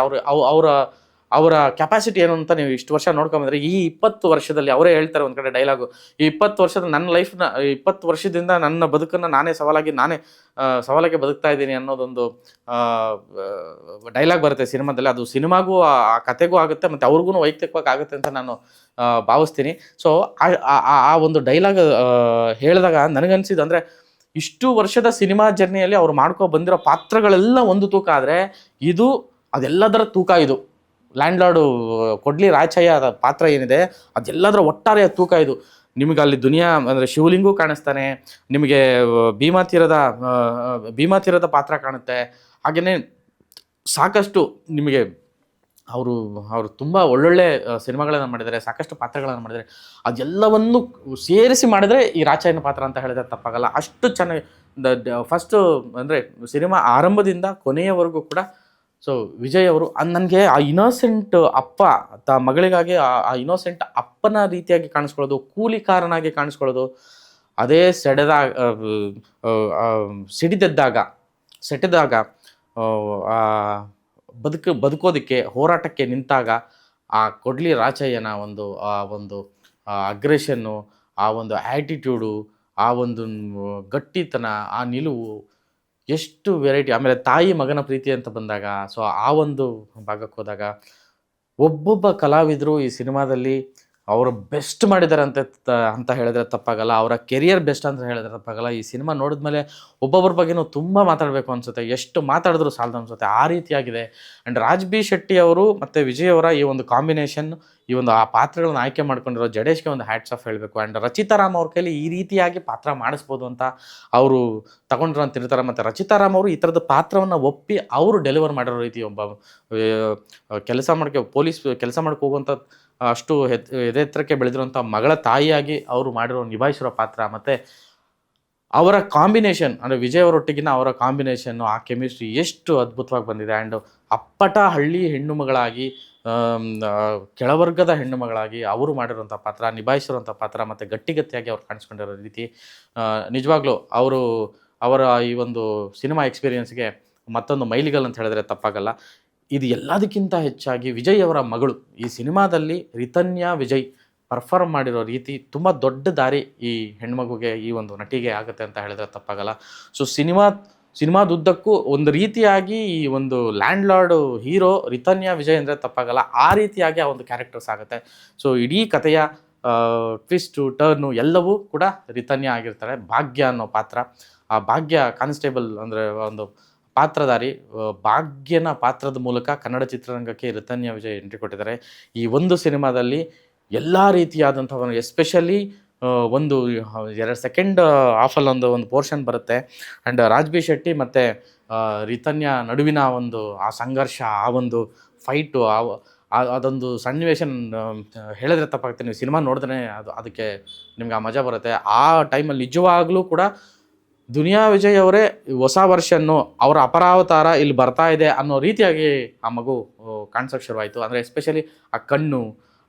ಅವರ ಕೆಪಾಸಿಟಿ ಏನು ಅಂತ ನೀವು ಇಷ್ಟು ವರ್ಷ ನೋಡ್ಕೊಂಬಂದ್ರೆ, ಈ 20 ವರ್ಷದಲ್ಲಿ ಅವರೇ ಹೇಳ್ತಾರೆ ಒಂದು ಕಡೆ ಡೈಲಾಗು, ಈ 20 ವರ್ಷದ ನನ್ನ ಲೈಫ್ನ, 20 ವರ್ಷದಿಂದ ನನ್ನ ಬದುಕನ್ನು ನಾನೇ ಸವಾಲಾಗಿ ಬದುಕ್ತಾ ಇದ್ದೀನಿ ಅನ್ನೋದೊಂದು ಡೈಲಾಗ್ ಬರುತ್ತೆ ಸಿನಿಮಾದಲ್ಲಿ. ಅದು ಸಿನಿಮಾಗೂ ಆ ಕತೆಗೂ ಆಗುತ್ತೆ ಮತ್ತು ಅವ್ರಿಗೂ ವೈಯಕ್ತಿಕವಾಗಿ ಆಗುತ್ತೆ ಅಂತ ನಾನು ಭಾವಿಸ್ತೀನಿ. ಸೊ ಆ ಒಂದು ಡೈಲಾಗ್ ಹೇಳಿದಾಗ ನನಗನ್ಸಿದ್ದು, ಅಂದರೆ ಇಷ್ಟು ವರ್ಷದ ಸಿನಿಮಾ ಜರ್ನಿಯಲ್ಲಿ ಅವ್ರು ಬಂದಿರೋ ಪಾತ್ರಗಳೆಲ್ಲ ಒಂದು ತೂಕ ಆದರೆ, ಅದೆಲ್ಲದರ ತೂಕ ಇದು. ಲ್ಯಾಂಡ್ಲಾರ್ಡು ಕೊಡ್ಲಿ ರಾಚಯ್ಯ ಪಾತ್ರ ಏನಿದೆ ಅದೆಲ್ಲದರ ಒಟ್ಟಾರೆಯ ತೂಕ ಇದು. ನಿಮಗೆ ಅಲ್ಲಿ ದುನಿಯಾ ಅಂದರೆ ಶಿವಲಿಂಗೂ ಕಾಣಿಸ್ತಾನೆ, ನಿಮಗೆ ಭೀಮಾ ತೀರದ ಪಾತ್ರ ಕಾಣುತ್ತೆ. ಹಾಗೆಯೇ ಸಾಕಷ್ಟು ನಿಮಗೆ ಅವರು ತುಂಬ ಒಳ್ಳೊಳ್ಳೆ ಸಿನಿಮಾಗಳನ್ನು ಮಾಡಿದ್ದಾರೆ, ಸಾಕಷ್ಟು ಪಾತ್ರಗಳನ್ನು ಮಾಡಿದ್ದಾರೆ. ಅದೆಲ್ಲವನ್ನು ಸೇರಿಸಿ ಮಾಡಿದರೆ ಈ ರಾಚಯ್ಯನ ಪಾತ್ರ ಅಂತ ಹೇಳಿದ್ರೆ ತಪ್ಪಾಗಲ್ಲ. ಅಷ್ಟು ಫಸ್ಟು ಅಂದರೆ ಸಿನಿಮಾ ಆರಂಭದಿಂದ ಕೊನೆಯವರೆಗೂ ಕೂಡ ಸೊ ವಿಜಯ್ ಅವರು ನನಗೆ ಆ ಇನೋಸೆಂಟ್ ಅಪ್ಪ ಮಗಳಿಗಾಗಿ ಆ ಇನೋಸೆಂಟ್ ಅಪ್ಪನ ರೀತಿಯಾಗಿ ಕಾಣಿಸ್ಕೊಳ್ಳೋದು, ಕೂಲಿಕಾರನಾಗಿ ಕಾಣಿಸ್ಕೊಳ್ಳೋದು, ಅದೇ ಸಿಡಿದೆದ್ದಾಗ ಸೆಟೆದಾಗ ಆ ಬದುಕೋದಕ್ಕೆ ಹೋರಾಟಕ್ಕೆ ನಿಂತಾಗ ಆ ಕೊಡ್ಲಿ ರಾಚಯ್ಯನ ಒಂದು ಅಗ್ರೆಷನ್ನು, ಆ ಒಂದು ಆ್ಯಟಿಟ್ಯೂಡು, ಆ ಒಂದು ಗಟ್ಟಿತನ, ಆ ನಿಲುವು, ಎಷ್ಟು ವೆರೈಟಿ. ಆಮೇಲೆ ತಾಯಿ ಮಗನ ಪ್ರೀತಿ ಅಂತ ಬಂದಾಗ ಸೊ ಆ ಒಂದು ಭಾಗಕ್ಕೆ ಹೋದಾಗ ಒಬ್ಬೊಬ್ಬ ಕಲಾವಿದರು ಈ ಸಿನಿಮಾದಲ್ಲಿ ಅವರು ಬೆಸ್ಟ್ ಮಾಡಿದ್ದಾರೆ ಅಂತ ಹೇಳಿದ್ರೆ ತಪ್ಪಾಗಲ್ಲ. ಅವರ ಕೆರಿಯರ್ ಬೆಸ್ಟ್ ಅಂತ ಹೇಳಿದ್ರೆ ತಪ್ಪಾಗಲ್ಲ. ಈ ಸಿನಿಮಾ ನೋಡಿದ್ಮೇಲೆ ಒಬ್ಬೊಬ್ಬರ ಬಗ್ಗೆನೂ ತುಂಬ ಮಾತಾಡಬೇಕು ಅನಿಸುತ್ತೆ, ಎಷ್ಟು ಮಾತಾಡಿದ್ರು ಸಾಲದು ಅನಿಸುತ್ತೆ, ಆ ರೀತಿಯಾಗಿದೆ. ಆ್ಯಂಡ್ ರಾಜ್ ಬಿ ಶೆಟ್ಟಿ ಅವರು ಮತ್ತು ವಿಜಯ್ ಅವರ ಈ ಒಂದು ಕಾಂಬಿನೇಷನ್, ಈ ಒಂದು ಆ ಪಾತ್ರಗಳನ್ನ ಆಯ್ಕೆ ಮಾಡ್ಕೊಂಡಿರೋ ಜಡೇಶ್ಗೆ ಒಂದು ಹ್ಯಾಟ್ಸ್ ಆಫ್ ಹೇಳಬೇಕು. ಆ್ಯಂಡ್ ರಚಿತಾರಾಮ್ ಅವ್ರ ಕೈಲಿ ಈ ರೀತಿಯಾಗಿ ಪಾತ್ರ ಮಾಡಿಸ್ಬೋದು ಅಂತ ಅವರು ತಗೊಂಡ್ರು ಅಂತ ಇರ್ತಾರೆ. ಮತ್ತು ರಚಿತಾರಾಮ್ ಅವರು ಈ ಥರದ ಪಾತ್ರವನ್ನು ಒಪ್ಪಿ ಅವರು ಡೆಲಿವರ್ ಮಾಡಿರೋ ರೀತಿ, ಒಬ್ಬ ಕೆಲಸ ಪೊಲೀಸ್ ಕೆಲಸ ಮಾಡಕ್ಕೆ ಹೋಗುವಂಥ ಅಷ್ಟು ಎದೆತ್ತರಕ್ಕೆ ಬೆಳೆದಿರುವಂಥ ಮಗಳ ತಾಯಿಯಾಗಿ ಅವರು ನಿಭಾಯಿಸಿರೋ ಪಾತ್ರ, ಮತ್ತು ಅವರ ಕಾಂಬಿನೇಷನ್ ಅಂದರೆ ವಿಜಯ್ ಅವರೊಟ್ಟಿಗಿನ ಅವರ ಕಾಂಬಿನೇಷನ್ನು, ಆ ಕೆಮಿಸ್ಟ್ರಿ ಎಷ್ಟು ಅದ್ಭುತವಾಗಿ ಬಂದಿದೆ. ಆ್ಯಂಡ್ ಅಪ್ಪಟ ಹಳ್ಳಿ ಹೆಣ್ಣು ಮಗಳಾಗಿ, ಕೆಳವರ್ಗದ ಹೆಣ್ಣು ಮಗಳಾಗಿ ಅವರು ಮಾಡಿರುವಂಥ ಪಾತ್ರ, ನಿಭಾಯಿಸಿರುವಂಥ ಪಾತ್ರ, ಮತ್ತು ಗಟ್ಟಿಗಟ್ಟಿಯಾಗಿ ಅವ್ರು ಕಾಣಿಸ್ಕೊಂಡಿರೋ ರೀತಿ ನಿಜವಾಗ್ಲೂ ಅವರ ಈ ಒಂದು ಸಿನಿಮಾ ಎಕ್ಸ್ಪೀರಿಯನ್ಸ್ಗೆ ಮತ್ತೊಂದು ಮೈಲಿಗಲ್ ಅಂತ ಹೇಳಿದ್ರೆ ತಪ್ಪಾಗಲ್ಲ. ಇದು ಎಲ್ಲದಕ್ಕಿಂತ ಹೆಚ್ಚಾಗಿ ವಿಜಯ್ ಅವರ ಮಗಳು ಈ ಸಿನಿಮಾದಲ್ಲಿ ರಿತನ್ಯಾ ವಿಜಯ್ ಪರ್ಫಾರ್ಮ್ ಮಾಡಿರೋ ರೀತಿ ತುಂಬ ದೊಡ್ಡ ದಾರಿ ಈ ಹೆಣ್ಮಗುಗೆ, ಈ ಒಂದು ನಟಿಗೆ ಆಗುತ್ತೆ ಅಂತ ಹೇಳಿದ್ರೆ ತಪ್ಪಾಗಲ್ಲ. ಸೊ ಸಿನಿಮಾದುದ್ದಕ್ಕೂ ಒಂದು ರೀತಿಯಾಗಿ ಈ ಒಂದು ಲ್ಯಾಂಡ್ ಲಾರ್ಡ್ ಹೀರೋ ರಿತನ್ಯಾ ವಿಜಯ್ ಅಂದರೆ ತಪ್ಪಾಗಲ್ಲ, ಆ ರೀತಿಯಾಗಿ ಆ ಒಂದು ಕ್ಯಾರೆಕ್ಟರ್ಸ್ ಆಗುತ್ತೆ. ಸೊ ಇಡೀ ಕಥೆಯ ಟ್ವಿಸ್ಟು ಟರ್ನು ಎಲ್ಲವೂ ಕೂಡ ರಿತನ್ಯಾ ಆಗಿರ್ತಾರೆ. ಭಾಗ್ಯ ಅನ್ನೋ ಪಾತ್ರ, ಆ ಭಾಗ್ಯ ಕಾನ್ಸ್ಟೇಬಲ್ ಅಂದರೆ ಒಂದು ಪಾತ್ರಧಾರಿ, ಭಾಗ್ಯನ ಪಾತ್ರದ ಮೂಲಕ ಕನ್ನಡ ಚಿತ್ರರಂಗಕ್ಕೆ ರಿತನ್ಯಾ ವಿಜಯ್ ಎಂಟ್ರಿ ಕೊಟ್ಟಿದ್ದಾರೆ. ಈ ಒಂದು ಸಿನಿಮಾದಲ್ಲಿ ಎಲ್ಲ ರೀತಿಯಾದಂಥ ಎಸ್ಪೆಷಲಿ ಒಂದು ಸೆಕೆಂಡ್ ಹಾಫಲ್ಲಿ ಒಂದು ಪೋರ್ಷನ್ ಬರುತ್ತೆ. ಆ್ಯಂಡ್ ರಾಜ್ ಬಿ ಶೆಟ್ಟಿ ಮತ್ತು ರಿತನ್ಯಾ ನಡುವಿನ ಆ ಸಂಘರ್ಷ, ಆ ಒಂದು ಫೈಟು, ಅದೊಂದು ಸನ್ನಿವೇಶ ಹೇಳಿದ್ರೆ ತಪ್ಪಾಗುತ್ತೆ. ನೀವು ಸಿನಿಮಾ ನೋಡಿದ್ರೆ ಅದಕ್ಕೆ ನಿಮ್ಗೆ ಆ ಮಜಾ ಬರುತ್ತೆ. ಆ ಟೈಮಲ್ಲಿ ನಿಜವಾಗ್ಲೂ ಕೂಡ ದುನಿಯಾ ವಿಜಯ್ ಅವರೇ ಹೊಸ ವರ್ಷನ್ನು ಅವರ ಅಪರಾವತಾರ ಇಲ್ಲಿ ಬರ್ತಾ ಇದೆ ಅನ್ನೋ ರೀತಿಯಾಗಿ ಆ ಮಗು ಕಾಣಿಸೋಕ್ಕೆ ಶುರುವಾಯಿತು. ಅಂದರೆ ಎಸ್ಪೆಷಲಿ ಆ ಕಣ್ಣು,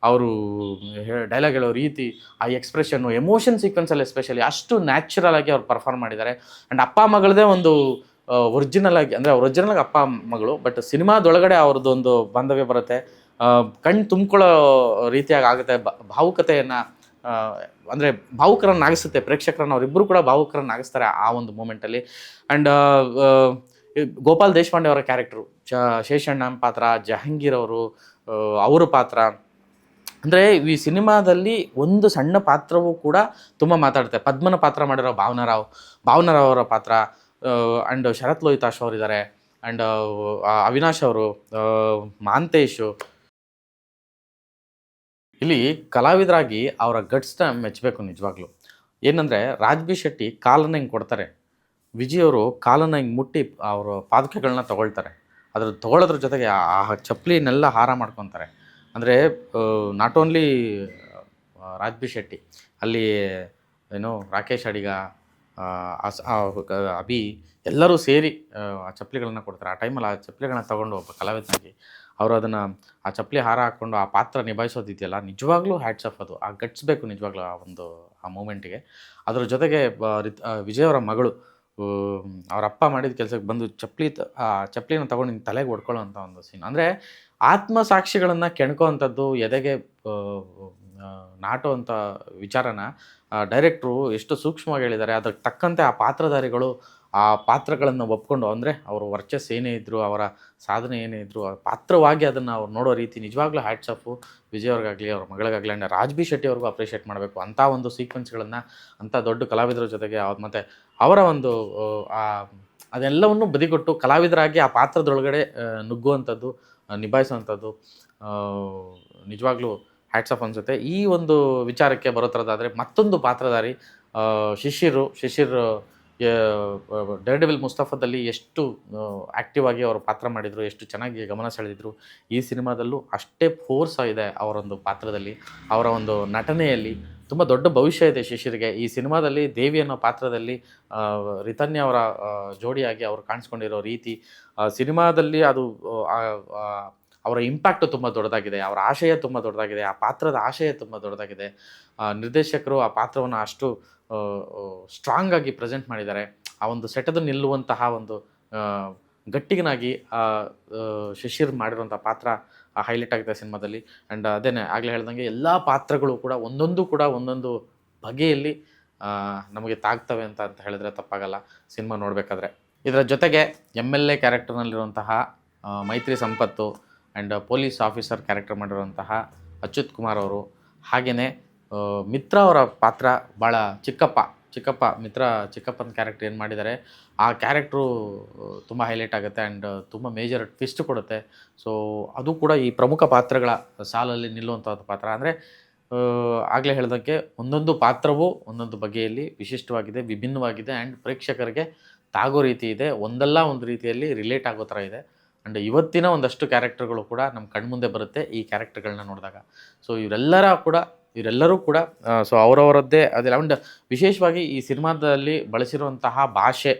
ಅವರು ಡೈಲಾಗ್ ಹೇಳೋ ರೀತಿ, ಆ ಎಕ್ಸ್ಪ್ರೆಷನ್ನು, ಎಮೋಷನ್ ಸೀಕ್ವೆನ್ಸಲ್ಲಿ ಎಸ್ಪೆಷಲಿ ಅಷ್ಟು ನ್ಯಾಚುರಲ್ ಆಗಿ ಅವ್ರು ಪರ್ಫಾರ್ಮ್ ಮಾಡಿದ್ದಾರೆ. ಆ್ಯಂಡ್ ಅಪ್ಪ ಮಗಳದೇ ಒಂದು ಒರಿಜಿನಲ್ ಆಗಿ, ಅಂದರೆ ಒರಿಜಿನಲ್ ಅಪ್ಪ ಮಗಳು, ಬಟ್ ಸಿನಿಮಾದೊಳಗಡೆ ಅವ್ರದ್ದು ಒಂದು ಬಾಂಧವ್ಯ ಬರುತ್ತೆ. ಕಣ್ಣು ತುಂಬ್ಕೊಳ್ಳೋ ರೀತಿಯಾಗಿ ಆಗುತ್ತೆ. ಭಾವುಕತೆಯನ್ನು ಅಂದರೆ ಭಾವುಕರನ್ನಾಗಿಸುತ್ತೆ ಪ್ರೇಕ್ಷಕರನ್ನು. ಅವರಿಬ್ಬರು ಕೂಡ ಭಾವುಕರನ್ನಾಗಿಸ್ತಾರೆ ಆ ಒಂದು ಮೂಮೆಂಟಲ್ಲಿ. ಆ್ಯಂಡ್ ಗೋಪಾಲ್ ದೇಶಪಾಂಡೆ ಅವರ ಕ್ಯಾರೆಕ್ಟ್ರು, ಶೇಷಣ್ಣ ಪಾತ್ರ, ಜಹಾಂಗೀರ್ ಅವರ ಪಾತ್ರ, ಅಂದರೆ ಈ ಸಿನಿಮಾದಲ್ಲಿ ಒಂದು ಸಣ್ಣ ಪಾತ್ರವೂ ಕೂಡ ತುಂಬ ಮಾತಾಡುತ್ತೆ. ಪದ್ಮನ ಪಾತ್ರ ಮಾಡಿರೋ ಭಾವನಾರಾವ್ ಅವರ ಪಾತ್ರ, ಆ್ಯಂಡ್ ಶರತ್ ಲೋಹಿತಾಶ್ ಅವರಿದ್ದಾರೆ, ಆ್ಯಂಡ್ ಅವಿನಾಶ್ ಅವರು, ಮಹಾಂತೇಶು. ಇಲ್ಲಿ ಕಲಾವಿದರಾಗಿ ಅವರ ಗಟ್ಸ್ನ ಮೆಚ್ಚಬೇಕು ನಿಜವಾಗ್ಲೂ. ಏನಂದರೆ ರಾಜ್ ಬಿ ಶೆಟ್ಟಿ ಕಾಲನ್ನು ಹಿಂಗೆ ಕೊಡ್ತಾರೆ, ವಿಜಯ್ ಅವರು ಕಾಲನ್ನು ಹಿಂಗೆ ಮುಟ್ಟಿ ಅವರು ಪಾದಕೆಗಳನ್ನ ತೊಗೊಳ್ತಾರೆ. ತೊಗೊಳ್ಳೋದ್ರ ಜೊತೆಗೆ ಆ ಚಪ್ಪಲಿನೆಲ್ಲ ಹಾರ ಮಾಡ್ಕೊತಾರೆ. ಅಂದರೆ not only Raj B Shetty, ಅಲ್ಲಿ ರಾಕೇಶ್ ಅಡಿಗ, ಅಭಿ ಎಲ್ಲರೂ ಸೇರಿ ಆ ಚಪ್ಪಲಿಗಳನ್ನ ಕೊಡ್ತಾರೆ. ಆ ಟೈಮಲ್ಲಿ ಆ ಚಪ್ಪಲಿಗಳನ್ನ ತೊಗೊಂಡು ಒಬ್ಬ ಕಲಾವಿದನಾಗಿ ಅವರು ಆ ಚಪ್ಪಲಿ ಹಾರ ಹಾಕ್ಕೊಂಡು ಆ ಪಾತ್ರ ನಿಭಾಯಿಸೋದಿದೆಯಲ್ಲ, ನಿಜವಾಗ್ಲೂ ಹ್ಯಾಟ್ಸ್ ಆಫ್. ಅದು ಆ ಗಟ್ಸ್ಬೇಕು ನಿಜವಾಗ್ಲೂ ಆ ಮೂಮೆಂಟಿಗೆ. ಅದ್ರ ಜೊತೆಗೆ ವಿಜಯ್ ಅವರ ಮಗಳು ಅವ್ರ ಅಪ್ಪ ಮಾಡಿದ ಕೆಲಸಕ್ಕೆ ಬಂದು ಆ ಚಪ್ಪಲಿನ ತೊಗೊಂಡು ನಿನ್ನ ತಲೆಗೆ ಹೊಡ್ಕೊಳ್ಳೋ ಅಂಥ ಒಂದು ಸೀನ್. ಅಂದರೆ ಆತ್ಮಸಾಕ್ಷಿಗಳನ್ನು ಕೆಣ್ಕೋ ಅಂಥದ್ದು, ಎದೆಗೆ ನಾಟೋ ಅಂಥ ವಿಚಾರನ ಡೈರೆಕ್ಟ್ರು ಎಷ್ಟು ಸೂಕ್ಷ್ಮವಾಗಿ ಹೇಳಿದ್ದಾರೆ. ಅದಕ್ಕೆ ತಕ್ಕಂತೆ ಆ ಪಾತ್ರಧಾರಿಗಳು ಆ ಪಾತ್ರಗಳನ್ನು ಒಪ್ಕೊಂಡು, ಅಂದರೆ ಅವ್ರ ವರ್ಚಸ್ ಏನೇ ಇದ್ದರೂ, ಅವರ ಸಾಧನೆ ಏನೇ ಇದ್ದರೂ, ಪಾತ್ರವಾಗಿ ಅದನ್ನು ಅವ್ರು ನೋಡೋ ರೀತಿ ನಿಜವಾಗ್ಲೂ ಹ್ಯಾಟ್ಸ್ ಆಫು ವಿಜಯ್ ಅವ್ರಿಗಾಗಲಿ, ಅವ್ರ ಮಗಳಿಗಾಗಲಿ. ಆ್ಯಂಡ್ ರಾಜ್ ಬಿ ಶೆಟ್ಟಿ ಅವ್ರಿಗೂ ಅಪ್ರಿಷಿಯೇಟ್ ಮಾಡಬೇಕು. ಅಂಥ ಒಂದು ಸೀಕ್ವೆನ್ಸ್ಗಳನ್ನು ಅಂಥ ದೊಡ್ಡ ಕಲಾವಿದರ ಜೊತೆಗೆ ಮತ್ತು ಅವರ ಅದೆಲ್ಲವನ್ನು ಬದಿಗೊಟ್ಟು ಕಲಾವಿದರಾಗಿ ಆ ಪಾತ್ರದೊಳಗಡೆ ನುಗ್ಗುವಂಥದ್ದು, ನಿಭಾಯಿಸುವಂಥದ್ದು ನಿಜವಾಗ್ಲೂ ಹ್ಯಾಟ್ಸ್ ಆಫ್ ಅನಿಸುತ್ತೆ. ಈ ಒಂದು ವಿಚಾರಕ್ಕೆ ಬರೋ ಥರದ್ದಾದರೆ ಮತ್ತೊಂದು ಪಾತ್ರಧಾರಿ ಶಿಶಿರ್ ಡೇರ್ ಡೆವಿಲ್ ಮುಸ್ತಫಾದಲ್ಲಿ ಎಷ್ಟು ಆ್ಯಕ್ಟಿವ್ ಆಗಿ ಅವರು ಪಾತ್ರ ಮಾಡಿದರು, ಎಷ್ಟು ಚೆನ್ನಾಗಿ ಗಮನ ಸೆಳೆದಿದ್ರು. ಈ ಸಿನಿಮಾದಲ್ಲೂ ಅಷ್ಟೇ ಫೋರ್ಸ್ ಇದೆ ಅವರೊಂದು ಪಾತ್ರದಲ್ಲಿ, ಅವರ ಒಂದು ನಟನೆಯಲ್ಲಿ. ತುಂಬ ದೊಡ್ಡ ಭವಿಷ್ಯ ಇದೆ ಶಿಶಿರ್ಗೆ. ಈ ಸಿನಿಮಾದಲ್ಲಿ ದೇವಿ ಅನ್ನೋ ಪಾತ್ರದಲ್ಲಿ ರಿತನ್ಯ ಅವರ ಜೋಡಿಯಾಗಿ ಅವರು ಕಾಣಿಸ್ಕೊಂಡಿರೋ ರೀತಿ, ಸಿನಿಮಾದಲ್ಲಿ ಅದು ಅವರ ಇಂಪ್ಯಾಕ್ಟು ತುಂಬ ದೊಡ್ಡದಾಗಿದೆ, ಅವರ ಆಶಯ ತುಂಬ ದೊಡ್ಡದಾಗಿದೆ, ಆ ಪಾತ್ರದ ಆಶಯ ತುಂಬ ದೊಡ್ಡದಾಗಿದೆ. ನಿರ್ದೇಶಕರು ಆ ಪಾತ್ರವನ್ನು ಅಷ್ಟು ಸ್ಟ್ರಾಂಗ್ ಆಗಿ ಪ್ರೆಸೆಂಟ್ ಮಾಡಿದ್ದಾರೆ. ಆ ಒಂದು ಸೆಟೆದು ನಿಲ್ಲುವಂತಹ ಒಂದು ಗಟ್ಟಿಗನಾಗಿ ಶಿಶಿರ್ ಮಾಡಿರುವಂಥ ಪಾತ್ರ ಹೈಲೈಟ್ ಆಗಿದೆ ಸಿನಿಮಾದಲ್ಲಿ. ಆ್ಯಂಡ್ ಅದೇನೆ ಆಗಲೇ ಹೇಳ್ದಂಗೆ ಎಲ್ಲ ಪಾತ್ರಗಳು ಕೂಡ ಒಂದೊಂದು ಬಗೆಯಲ್ಲಿ ನಮಗೆ ತಾಗ್ತವೆ ಅಂತ ಹೇಳಿದ್ರೆ ತಪ್ಪಾಗಲ್ಲ ಸಿನಿಮಾ ನೋಡಬೇಕಾದ್ರೆ. ಇದರ ಜೊತೆಗೆ MLA ಕ್ಯಾರೆಕ್ಟರ್ನಲ್ಲಿರುವಂತಹ ಮೈತ್ರಿ ಸಂಪತ್ತು ಆ್ಯಂಡ್ ಪೊಲೀಸ್ ಆಫೀಸರ್ ಕ್ಯಾರೆಕ್ಟರ್ ಮಾಡಿರುವಂತಹ ಅಚ್ಯುತ್ ಕುಮಾರ್ ಅವರು, ಹಾಗೆಯೇ ಮಿತ್ರ ಅವರ ಪಾತ್ರ ಭಾಳ ಚಿಕ್ಕಪ್ಪನ ಕ್ಯಾರೆಕ್ಟರ್ ಏನು ಮಾಡಿದ್ದಾರೆ ಆ ಕ್ಯಾರೆಕ್ಟ್ರು ತುಂಬ ಹೈಲೈಟ್ ಆಗುತ್ತೆ ಆ್ಯಂಡ್ ತುಂಬ ಮೇಜರ್ ಟ್ವಿಸ್ಟ್ ಕೊಡುತ್ತೆ. ಸೊ ಅದು ಕೂಡ ಈ ಪ್ರಮುಖ ಪಾತ್ರಗಳ ಸಾಲಲ್ಲಿ ನಿಲ್ಲುವಂಥದ್ದು ಪಾತ್ರ. ಅಂದರೆ ಆಗಲೇ ಹೇಳ್ದಂಗೆ ಒಂದೊಂದು ಪಾತ್ರವೂ ಒಂದೊಂದು ಬಗೆಯಲ್ಲಿ ವಿಶಿಷ್ಟವಾಗಿದೆ, ವಿಭಿನ್ನವಾಗಿದೆ ಆ್ಯಂಡ್ ಪ್ರೇಕ್ಷಕರಿಗೆ ತಾಗೋ ರೀತಿ ಇದೆ, ಒಂದಲ್ಲ ಒಂದು ರೀತಿಯಲ್ಲಿ ರಿಲೇಟ್ ಆಗೋ ಥರ ಇದೆ. ಆ್ಯಂಡ್ ಇವತ್ತಿನ ಒಂದಷ್ಟು ಕ್ಯಾರೆಕ್ಟರ್ಗಳು ಕೂಡ ನಮ್ಮ ಕಣ್ಮುಂದೆ ಬರುತ್ತೆ ಈ ಕ್ಯಾರೆಕ್ಟರ್ಗಳನ್ನ ನೋಡಿದಾಗ. ಸೊ ಇವರೆಲ್ಲರೂ ಕೂಡ ಸೊ ಅವರವರದ್ದೇ ಅದೆಲ್ಲ. ಆ್ಯಂಡ್ ವಿಶೇಷವಾಗಿ ಈ ಸಿನಿಮಾದಲ್ಲಿ ಬಳಸಿರುವಂತಹ ಭಾಷೆ,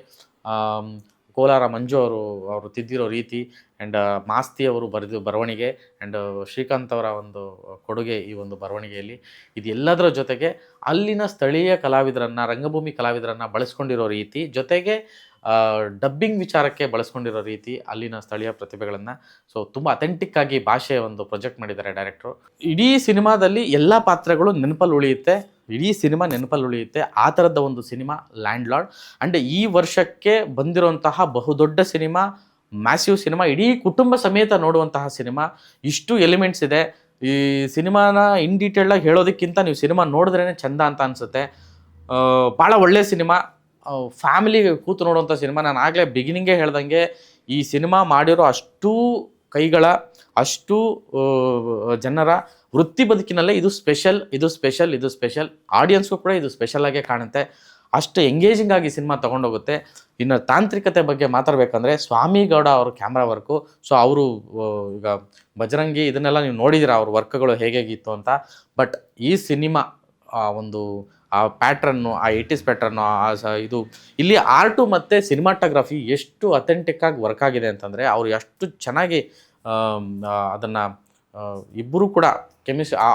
ಕೋಲಾರ ಮಂಜು ಅವರು ತಿದ್ದಿರೋ ರೀತಿ ಆ್ಯಂಡ್ ಮಾಸ್ತಿ ಅವರು ಬರೆದು ಬರವಣಿಗೆ ಆ್ಯಂಡ್ ಶ್ರೀಕಾಂತ್ ಅವರ ಒಂದು ಕೊಡುಗೆ ಈ ಒಂದು ಬರವಣಿಗೆಯಲ್ಲಿ, ಇದೆಲ್ಲದರ ಜೊತೆಗೆ ಅಲ್ಲಿನ ಸ್ಥಳೀಯ ಕಲಾವಿದರನ್ನು, ರಂಗಭೂಮಿ ಕಲಾವಿದರನ್ನು ಬಳಸ್ಕೊಂಡಿರೋ ರೀತಿ, ಜೊತೆಗೆ ಡಬ್ಬಿಂಗ್ ವಿಚಾರಕ್ಕೆ ಬಳಸ್ಕೊಂಡಿರೋ ರೀತಿ ಅಲ್ಲಿನ ಸ್ಥಳೀಯ ಪ್ರತಿಭೆಗಳನ್ನು. ಸೊ ತುಂಬ ಅಥೆಂಟಿಕ್ ಆಗಿ ಭಾಷೆ ಒಂದು ಪ್ರೊಜೆಕ್ಟ್ ಮಾಡಿದ್ದಾರೆ ಡೈರೆಕ್ಟ್ರು. ಇಡೀ ಸಿನಿಮಾದಲ್ಲಿ ಎಲ್ಲ ಪಾತ್ರಗಳು ನೆನಪಲ್ಲಿ ಉಳಿಯುತ್ತೆ. ಆ ಥರದ ಒಂದು ಸಿನಿಮಾ ಲ್ಯಾಂಡ್ ಲಾರ್ಡ್. ಆ್ಯಂಡ್ ಈ ವರ್ಷಕ್ಕೆ ಬಂದಿರುವಂತಹ ಬಹುದೊಡ್ಡ ಸಿನಿಮಾ, ಮ್ಯಾಸಿವ್ ಸಿನಿಮಾ, ಇಡೀ ಕುಟುಂಬ ಸಮೇತ ನೋಡುವಂತಹ ಸಿನಿಮಾ. ಇಷ್ಟು ಎಲಿಮೆಂಟ್ಸ್ ಇದೆ ಈ ಸಿನಿಮಾನ. ಇನ್ ಡೀಟೇಲ್ಡಾಗಿ ಹೇಳೋದಕ್ಕಿಂತ ನೀವು ಸಿನಿಮಾ ನೋಡಿದ್ರೇ ಚೆಂದ ಅಂತ ಅನಿಸುತ್ತೆ. ಭಾಳ ಒಳ್ಳೆಯ ಸಿನಿಮಾ, ಫ್ಯಾಮಿಲಿಗೆ ಕೂತು ನೋಡುವಂಥ ಸಿನಿಮಾ. ನಾನು ಆಗಲೇ ಬಿಗಿನಿಂಗೇ ಹೇಳ್ದಂಗೆ ಈ ಸಿನಿಮಾ ಮಾಡಿರೋ ಅಷ್ಟು ಜನರ ವೃತ್ತಿ ಬದುಕಿನಲ್ಲೇ ಇದು ಸ್ಪೆಷಲ್. ಆಡಿಯನ್ಸ್ಗೂ ಕೂಡ ಇದು ಸ್ಪೆಷಲ್ ಆಗೇ ಕಾಣುತ್ತೆ. ಅಷ್ಟು ಎಂಗೇಜಿಂಗ್ ಆಗಿ ಸಿನಿಮಾ ತೊಗೊಂಡೋಗುತ್ತೆ. ಇನ್ನು ತಾಂತ್ರಿಕತೆ ಬಗ್ಗೆ ಮಾತಾಡಬೇಕಂದ್ರೆ ಸ್ವಾಮಿಗೌಡ ಅವ್ರ ಕ್ಯಾಮ್ರಾ ವರ್ಕು. ಸೊ ಅವರು ಈಗ ಬಜರಂಗಿ ಇದನ್ನೆಲ್ಲ ನೀವು ನೋಡಿದ್ದೀರಾ ಅವ್ರ ವರ್ಕ್ಗಳು ಹೇಗಿತ್ತು ಅಂತ. ಬಟ್ ಈ ಸಿನಿಮಾ ಆ ಪ್ಯಾಟ್ರನ್ನು, ಆ 80s ಪ್ಯಾಟ್ರನ್ನು, ಇದು ಇಲ್ಲಿ ಆರ್ಟು ಮತ್ತು ಸಿನಿಮಾಟೋಗ್ರಫಿ ಎಷ್ಟು ಅಥೆಂಟಿಕ್ಕಾಗಿ ವರ್ಕ್ ಆಗಿದೆ ಅಂತಂದರೆ, ಅವರು ಎಷ್ಟು ಚೆನ್ನಾಗಿ ಅದನ್ನು ಇಬ್ಬರು ಕೂಡ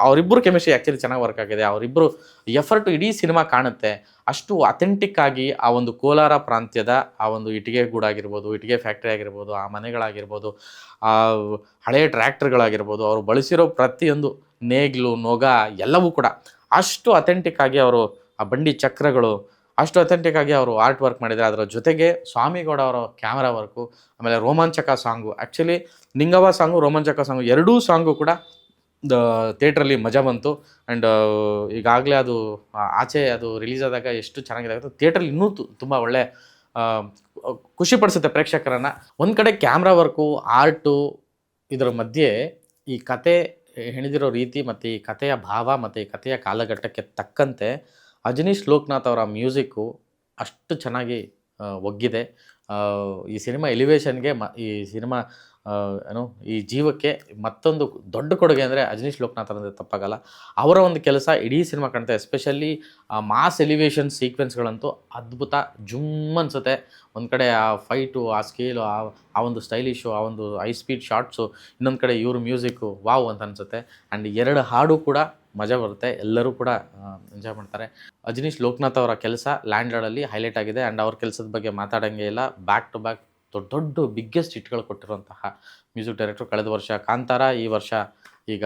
ಅವರಿಬ್ಬರು ಕೆಮಿಸ್ಟ್ರಿ ಆ್ಯಕ್ಚುಲಿ ಚೆನ್ನಾಗಿ ವರ್ಕ್ ಆಗಿದೆ. ಅವರಿಬ್ಬರು ಎಫರ್ಟು ಇಡೀ ಸಿನಿಮಾ ಕಾಣುತ್ತೆ. ಅಷ್ಟು ಅಥೆಂಟಿಕ್ ಆಗಿ ಆ ಒಂದು ಕೋಲಾರ ಪ್ರಾಂತ್ಯದ ಆ ಒಂದು ಇಟ್ಟಿಗೆ ಗೂಡಾಗಿರ್ಬೋದು, ಇಟ್ಟಿಗೆ ಫ್ಯಾಕ್ಟ್ರಿ ಆಗಿರ್ಬೋದು, ಆ ಮನೆಗಳಾಗಿರ್ಬೋದು, ಆ ಹಳೆಯ ಟ್ರ್ಯಾಕ್ಟರ್ಗಳಾಗಿರ್ಬೋದು, ಅವರು ಬಳಸಿರೋ ಪ್ರತಿಯೊಂದು ನೇಗ್ಲು, ನೊಗ ಎಲ್ಲವೂ ಕೂಡ ಅಷ್ಟು ಅಥೆಂಟಿಕ್ ಆಗಿ ಅವರು, ಆ ಬಂಡಿ ಚಕ್ರಗಳು ಅಷ್ಟು ಅಥೆಂಟಿಕ್ ಆಗಿ ಅವರು ಆರ್ಟ್ ವರ್ಕ್ ಮಾಡಿದ್ದಾರೆ. ಅದರ ಜೊತೆಗೆ ಸ್ವಾಮಿಗೌಡ ಅವರ ಕ್ಯಾಮ್ರಾ ವರ್ಕು, ಆಮೇಲೆ ರೋಮಾಂಚಕ ಸಾಂಗು, ಆ್ಯಕ್ಚುಲಿ ನಿಂಗವ್ವ ಸಾಂಗು, ರೋಮಾಂಚಕ ಸಾಂಗು ಎರಡೂ ಸಾಂಗು ಕೂಡ ಥಿಯೇಟ್ರಲ್ಲಿ ಮಜಾ ಬಂತು. ಆ್ಯಂಡ್ ಈಗಾಗಲೇ ಅದು ಆಚೆ ಅದು ರಿಲೀಸ್ ಆದಾಗ ಎಷ್ಟು ಚೆನ್ನಾಗಿದೆ ಆಗುತ್ತೆ. ಥಿಯೇಟ್ರಲ್ಲಿ ಇನ್ನೂ ತುಂಬ ಒಳ್ಳೆ ಖುಷಿಪಡಿಸುತ್ತೆ ಪ್ರೇಕ್ಷಕರನ್ನು. ಒಂದು ಕಡೆ ಕ್ಯಾಮ್ರಾ ವರ್ಕು, ಆರ್ಟು, ಇದರ ಮಧ್ಯೆ ಈ ಕತೆ ಹೆಣೆದಿರೋ ರೀತಿ ಮತ್ತು ಈ ಕಥೆಯ ಭಾವ ಮತ್ತು ಈ ಕಥೆಯ ಕಾಲಘಟ್ಟಕ್ಕೆ ತಕ್ಕಂತೆ ಅಜನೀಶ್ ಲೋಕನಾಥ್ ಅವರ ಮ್ಯೂಸಿಕ್ಕು ಅಷ್ಟು ಚೆನ್ನಾಗಿ ಒಗ್ಗಿದೆ. ಈ ಸಿನಿಮಾ ಎಲಿವೇಶನ್ಗೆ ಈ ಸಿನಿಮಾ ಈ ಜೀವಕ್ಕೆ ಮತ್ತೊಂದು ದೊಡ್ಡ ಕೊಡುಗೆ ಅಂದರೆ ಅಜನೀಶ್ ಲೋಕನಾಥ್ ಅಂದರೆ ತಪ್ಪಾಗಲ್ಲ. ಅವರ ಒಂದು ಕೆಲಸ ಇಡೀ ಸಿನಿಮಾ ಕಾಣುತ್ತೆ. ಎಸ್ಪೆಷಲಿ ಆ ಮಾಸ್ ಎಲಿವೇಶನ್ ಸೀಕ್ವೆನ್ಸ್ಗಳಂತೂ ಅದ್ಭುತ, ಜುಮ್ ಅನಿಸುತ್ತೆ. ಒಂದು ಕಡೆ ಆ ಫೈಟು, ಆ ಸ್ಕೇಲು, ಆ ಒಂದು ಸ್ಟೈಲಿಶು, ಆ ಒಂದು ಹೈ ಸ್ಪೀಡ್ ಶಾರ್ಟ್ಸು, ಇನ್ನೊಂದು ಕಡೆ ಇವ್ರ ಮ್ಯೂಸಿಕ್ಕು ವಾವ್ ಅಂತ ಅನಿಸುತ್ತೆ. ಆ್ಯಂಡ್ 2 ಹಾಡು ಕೂಡ ಮಜಾ ಬರುತ್ತೆ, ಎಲ್ಲರೂ ಕೂಡ ಎಂಜಾಯ್ ಮಾಡ್ತಾರೆ. ಅಜನೀಶ್ ಲೋಕನಾಥ್ ಅವರ ಕೆಲಸ ಲ್ಯಾಂಡ್ ಲಾರ್ಡಲ್ಲಿ ಹೈಲೈಟ್ ಆಗಿದೆ. ಆ್ಯಂಡ್ ಅವ್ರ ಕೆಲಸದ ಬಗ್ಗೆ ಮಾತಾಡೋಂಗೆ ಇಲ್ಲ. ಬ್ಯಾಕ್ ಟು ಬ್ಯಾಕ್ ದೊಡ್ಡ ಬಿಗ್ಗೆಸ್ಟ್ ಹಿಟ್ಗಳು ಕೊಟ್ಟಿರುವಂತಹ ಮ್ಯೂಸಿಕ್ ಡೈರೆಕ್ಟ್ರು. ಕಳೆದ ವರ್ಷ ಕಾಂತಾರ, ಈ ವರ್ಷ ಈಗ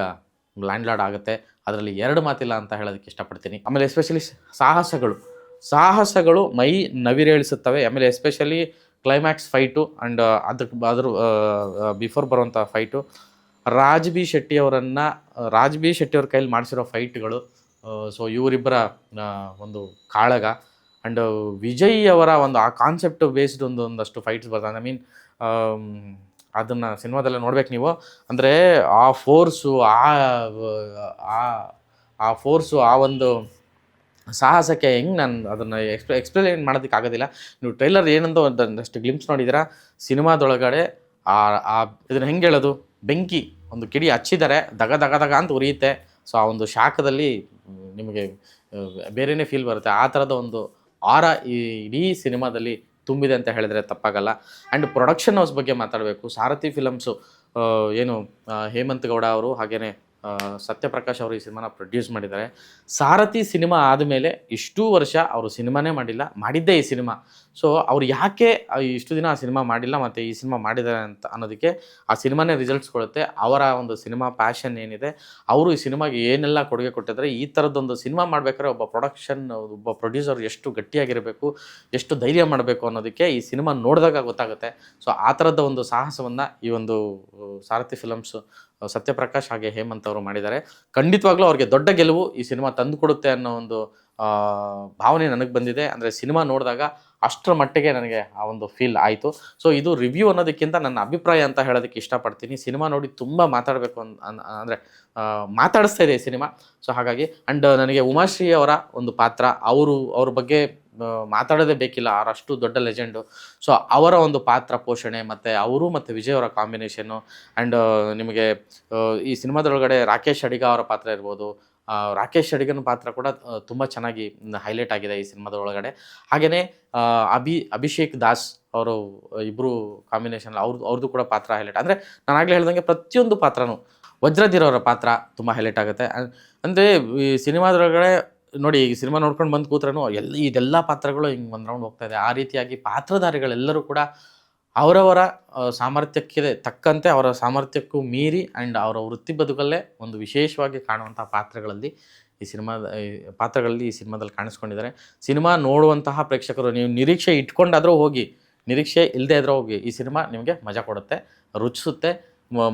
ಲ್ಯಾಂಡ್ ಲಾರ್ಡ್ ಆಗುತ್ತೆ. ಅದರಲ್ಲಿ 2 ಮಾತಿಲ್ಲ ಅಂತ ಹೇಳೋದಕ್ಕೆ ಇಷ್ಟಪಡ್ತೀನಿ. ಆಮೇಲೆ ಎಸ್ಪೆಷಲಿ ಸಾಹಸಗಳು ಮೈ ನವಿರೇಳಿಸುತ್ತವೆ. ಆಮೇಲೆ ಎಸ್ಪೆಷಲಿ ಕ್ಲೈಮ್ಯಾಕ್ಸ್ ಫೈಟು ಆ್ಯಂಡ್ ಅದ್ರ ಬಿಫೋರ್ ಬರುವಂಥ ಫೈಟು, ರಾಜ್ ಬಿ ಶೆಟ್ಟಿಯವ್ರ ಕೈಲಿ ಮಾಡಿಸಿರೋ ಫೈಟ್ಗಳು. ಸೊ ಇವರಿಬ್ಬರ ಒಂದು ಕಾಳಗ ಆ್ಯಂಡ್ ವಿಜಯ್ ಅವರ ಒಂದು ಆ ಕಾನ್ಸೆಪ್ಟ್ ಬೇಸ್ಡ್ ಒಂದಷ್ಟು ಫೈಟ್ಸ್ ಬರ್ತದೆ. ಐ ಮೀನ್ ಅದನ್ನು ಸಿನಿಮಾದಲ್ಲೇ ನೋಡ್ಬೇಕು ನೀವು. ಅಂದರೆ ಆ ಫೋರ್ಸು, ಆ ಫೋರ್ಸು, ಆ ಒಂದು ಸಾಹಸಕ್ಕೆ ಹೆಂಗೆ ನಾನು ಅದನ್ನು ಎಕ್ಸ್ಪ್ಲೇನ್ ಮಾಡೋದಕ್ಕೆ ಆಗೋದಿಲ್ಲ. ನೀವು ಟ್ರೈಲರ್ ಏನಂದು ಒಂದಷ್ಟು ಗ್ಲಿಮ್ಸ್ ನೋಡಿದ್ದೀರಾ. ಸಿನಿಮಾದೊಳಗಡೆ ಇದನ್ನು ಹೆಂಗೆ ಹೇಳೋದು, ಬೆಂಕಿ ಒಂದು ಕಿಡಿ ಹಚ್ಚಿದ್ದಾರೆ, ದಗ ಅಂತ ಉರಿಯುತ್ತೆ. ಸೊ ಆ ಒಂದು ಶಾಖದಲ್ಲಿ ನಿಮಗೆ ಬೇರೆಯೇ ಫೀಲ್ ಬರುತ್ತೆ. ಆ ಥರದ ಒಂದು ಆರ ಈ ಇಡೀ ಸಿನಿಮಾದಲ್ಲಿ ತುಂಬಿದೆ ಅಂತ ಹೇಳಿದ್ರೆ ತಪ್ಪಾಗಲ್ಲ. ಆ್ಯಂಡ್ ಪ್ರೊಡಕ್ಷನ್ ಹೌಸ್ ಬಗ್ಗೆ ಮಾತಾಡಬೇಕು. ಸಾರಥಿ ಫಿಲಮ್ಸು ಏನು ಹೇಮಂತ್ ಗೌಡ ಅವರು ಹಾಗೆಯೇ ಸತ್ಯಪ್ರಕಾಶ್ ಅವರು ಈ ಸಿನಿಮಾನ ಪ್ರೊಡ್ಯೂಸ್ ಮಾಡಿದ್ದಾರೆ. ಸಾರಥಿ ಸಿನಿಮಾ ಆದಮೇಲೆ ಇಷ್ಟೂ ವರ್ಷ ಅವರು ಸಿನಿಮಾನೇ ಮಾಡಿದ್ದೇ ಈ ಸಿನಿಮಾ. ಸೊ ಅವ್ರು ಯಾಕೆ ಇಷ್ಟು ದಿನ ಆ ಸಿನಿಮಾ ಮಾಡಿಲ್ಲ ಮತ್ತು ಈ ಸಿನಿಮಾ ಮಾಡಿದ್ದಾರೆ ಅಂತ ಅನ್ನೋದಕ್ಕೆ ಆ ಸಿನಿಮಾನೇ ರಿಸಲ್ಟ್ಸ್ ಕೊಡುತ್ತೆ. ಅವರ ಒಂದು ಸಿನಿಮಾ ಪ್ಯಾಷನ್ ಏನಿದೆ, ಅವರು ಈ ಸಿನಿಮಾಗೆ ಏನೆಲ್ಲ ಕೊಡುಗೆ ಕೊಟ್ಟಿದ್ದಾರೆ. ಈ ಥರದ್ದೊಂದು ಸಿನಿಮಾ ಮಾಡಬೇಕಾದ್ರೆ ಒಬ್ಬ ಪ್ರೊಡ್ಯೂಸರ್ ಎಷ್ಟು ಗಟ್ಟಿಯಾಗಿರಬೇಕು, ಎಷ್ಟು ಧೈರ್ಯ ಮಾಡಬೇಕು ಅನ್ನೋದಕ್ಕೆ ಈ ಸಿನಿಮಾ ನೋಡಿದಾಗ ಗೊತ್ತಾಗುತ್ತೆ. ಸೊ ಆ ಥರದ ಒಂದು ಸಾಹಸವನ್ನು ಈ ಒಂದು ಸಾರಥಿ ಫಿಲಮ್ಸ್ ಸತ್ಯಪ್ರಕಾಶ್ ಹಾಗೆ ಹೇಮಂತ್ ಅವರು ಮಾಡಿದ್ದಾರೆ. ಖಂಡಿತವಾಗ್ಲೂ ಅವ್ರಿಗೆ ದೊಡ್ಡ ಗೆಲುವು ಈ ಸಿನಿಮಾ ತಂದು ಕೊಡುತ್ತೆ ಅನ್ನೋ ಒಂದು ಭಾವನೆ ನನಗೆ ಬಂದಿದೆ. ಅಂದರೆ ಸಿನಿಮಾ ನೋಡಿದಾಗ ಅಷ್ಟರ ಮಟ್ಟಿಗೆ ನನಗೆ ಆ ಒಂದು ಫೀಲ್ ಆಯಿತು. ಸೊ ಇದು ರಿವ್ಯೂ ಅನ್ನೋದಕ್ಕಿಂತ ನನ್ನ ಅಭಿಪ್ರಾಯ ಅಂತ ಹೇಳೋದಕ್ಕೆ ಇಷ್ಟಪಡ್ತೀನಿ. ಸಿನಿಮಾ ನೋಡಿ ತುಂಬ ಮಾತಾಡಬೇಕು ಅಂದರೆ ಮಾತಾಡಿಸ್ತಾ ಇದೆ ಈ ಸಿನಿಮಾ. ಸೊ ಹಾಗಾಗಿ ಆ್ಯಂಡ್ ನನಗೆ ಉಮಾಶ್ರೀ ಅವರ ಒಂದು ಪಾತ್ರ, ಅವ್ರ ಬಗ್ಗೆ ಮಾತಾಡೋದೇ ಬೇಕಿಲ್ಲ, ಅವರಷ್ಟು ದೊಡ್ಡ ಲೆಜೆಂಡು. ಸೊ ಅವರ ಒಂದು ಪಾತ್ರ ಪೋಷಣೆ ಮತ್ತು ಅವರು ಮತ್ತು ವಿಜಯ್ ಅವರ ಕಾಂಬಿನೇಷನ್ನು ಆ್ಯಂಡ್ ನಿಮಗೆ ಈ ಸಿನಿಮಾದೊಳಗಡೆ ರಾಕೇಶ್ ಅಡಿಗ ಅವರ ಪಾತ್ರ ಇರ್ಬೋದು. ರಾಕೇಶ್ ಅಡಿಗನ ಪಾತ್ರ ಕೂಡ ತುಂಬ ಚೆನ್ನಾಗಿ ಹೈಲೈಟ್ ಆಗಿದೆ ಈ ಸಿನಿಮಾದ ಒಳಗಡೆ. ಹಾಗೆಯೇ ಅಭಿಷೇಕ್ ದಾಸ್ ಅವರು ಇಬ್ಬರು ಕಾಂಬಿನೇಷನ್ ಅವ್ರದ್ದು ಕೂಡ ಪಾತ್ರ ಹೈಲೈಟ್. ಅಂದರೆ ನಾನು ಆಗಲೇ ಹೇಳ್ದಂಗೆ ಪ್ರತಿಯೊಂದು ಪಾತ್ರನೂ, ವಜ್ರಧೀರ್ ಅವರ ಪಾತ್ರ ತುಂಬ ಹೈಲೈಟ್ ಆಗುತ್ತೆ. ಅಂದರೆ ಈ ಸಿನಿಮಾದೊಳಗಡೆ ನೋಡಿ, ಈ ಸಿನಿಮಾ ನೋಡ್ಕೊಂಡು ಬಂದು ಕೂತ್ರೂ ಇದೆಲ್ಲ ಪಾತ್ರಗಳು ಹಿಂಗೆ ಒಂದು ರೌಂಡ್ ಹೋಗ್ತಾ ಇದೆ. ಆ ರೀತಿಯಾಗಿ ಪಾತ್ರಧಾರಿಗಳೆಲ್ಲರೂ ಕೂಡ ಅವರವರ ಸಾಮರ್ಥ್ಯಕ್ಕೆ ತಕ್ಕಂತೆ, ಅವರ ಸಾಮರ್ಥ್ಯಕ್ಕೂ ಮೀರಿ ಆ್ಯಂಡ್ ಅವರ ವೃತ್ತಿ ಬದುಕಲ್ಲೇ ಒಂದು ವಿಶೇಷವಾಗಿ ಕಾಣುವಂಥ ಪಾತ್ರಗಳಲ್ಲಿ ಈ ಸಿನಿಮಾದಲ್ಲಿ ಕಾಣಿಸ್ಕೊಂಡಿದ್ದಾರೆ. ಸಿನಿಮಾ ನೋಡುವಂತಹ ಪ್ರೇಕ್ಷಕರು ನೀವು ನಿರೀಕ್ಷೆ ಇಟ್ಕೊಂಡಾದರೂ ಹೋಗಿ, ನಿರೀಕ್ಷೆ ಇಲ್ಲದೆ ಇದ್ರೂ ಹೋಗಿ, ಈ ಸಿನಿಮಾ ನಿಮಗೆ ಮಜಾ ಕೊಡುತ್ತೆ, ರುಚಿಸುತ್ತೆ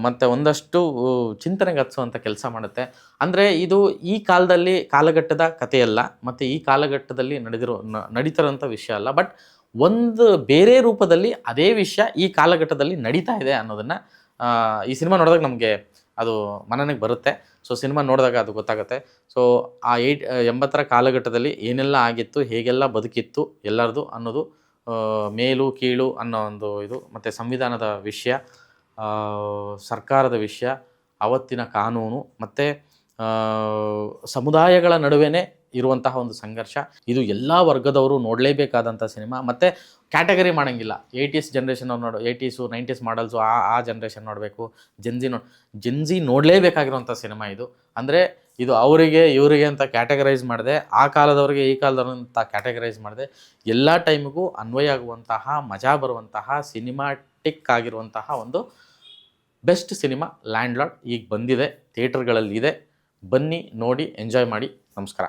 ಮತ್ತು ಒಂದಷ್ಟು ಚಿಂತನೆಗೆ ಹತ್ಸುವಂಥ ಕೆಲಸ ಮಾಡುತ್ತೆ. ಅಂದರೆ ಇದು ಈ ಕಾಲಘಟ್ಟದ ಕಥೆಯಲ್ಲ, ಮತ್ತು ಈ ಕಾಲಘಟ್ಟದಲ್ಲಿ ನಡೀತಿರೋಂಥ ವಿಷಯ ಅಲ್ಲ. ಬಟ್ ಒಂದು ಬೇರೆ ರೂಪದಲ್ಲಿ ಅದೇ ವಿಷಯ ಈ ಕಾಲಘಟ್ಟದಲ್ಲಿ ನಡೀತಾ ಇದೆ ಅನ್ನೋದನ್ನು ಈ ಸಿನಿಮಾ ನೋಡಿದಾಗ ನಮಗೆ ಅದು ಮನನಿಗೆ ಬರುತ್ತೆ. ಸೊ ಸಿನಿಮಾ ನೋಡಿದಾಗ ಅದು ಗೊತ್ತಾಗುತ್ತೆ. ಸೊ ಆ 80ರ ಕಾಲಘಟ್ಟದಲ್ಲಿ ಏನೆಲ್ಲ ಆಗಿತ್ತು, ಹೇಗೆಲ್ಲ ಬದುಕಿತ್ತು ಎಲ್ಲರದು ಅನ್ನೋದು, ಮೇಲು ಕೀಳು ಅನ್ನೋ ಒಂದು ಇದು, ಮತ್ತು ಸಂವಿಧಾನದ ವಿಷಯ, ಸರ್ಕಾರದ ವಿಷಯ, ಅವತ್ತಿನ ಕಾನೂನು, ಮತ್ತು ಸಮುದಾಯಗಳ ನಡುವೆ ಇರುವಂತಹ ಒಂದು ಸಂಘರ್ಷ, ಇದು ಎಲ್ಲ ವರ್ಗದವರು ನೋಡಲೇಬೇಕಾದಂಥ ಸಿನಿಮಾ. ಮತ್ತು ಕ್ಯಾಟಗರಿ ಮಾಡೋಂಗಿಲ್ಲ. 80s ಜನ್ರೇಷನ್ ಅವ್ರು 80s 90s ಮಾಡಲ್ಸು ಆ ಜನ್ರೇಷನ್ ನೋಡಬೇಕು, ಜೆನ್ಜಿ ನೋಡಲೇಬೇಕಾಗಿರುವಂಥ ಸಿನಿಮಾ ಇದು. ಅಂದರೆ ಇದು ಅವರಿಗೆ ಇವರಿಗೆ ಅಂತ ಕ್ಯಾಟಗರೈಸ್ ಮಾಡಿದೆ, ಆ ಕಾಲದವ್ರಿಗೆ ಈ ಕಾಲದವ್ರು ಅಂತ ಕ್ಯಾಟಗರೈಸ್ ಮಾಡಿದೆ. ಎಲ್ಲ ಟೈಮಿಗೂ ಅನ್ವಯ ಆಗುವಂತಹ, ಮಜಾ ಬರುವಂತಹ, ಸಿನಿಮಾಟಿಕ್ ಆಗಿರುವಂತಹ ಒಂದು ಬೆಸ್ಟ್ ಸಿನಿಮಾ ಲ್ಯಾಂಡ್ ಲಾರ್ಡ್ ಈಗ ಬಂದಿದೆ, ಥಿಯೇಟರ್ಗಳಲ್ಲಿ ಇದೆ. ಬನ್ನಿ, ನೋಡಿ, ಎಂಜಾಯ್ ಮಾಡಿ. ನಮಸ್ಕಾರ.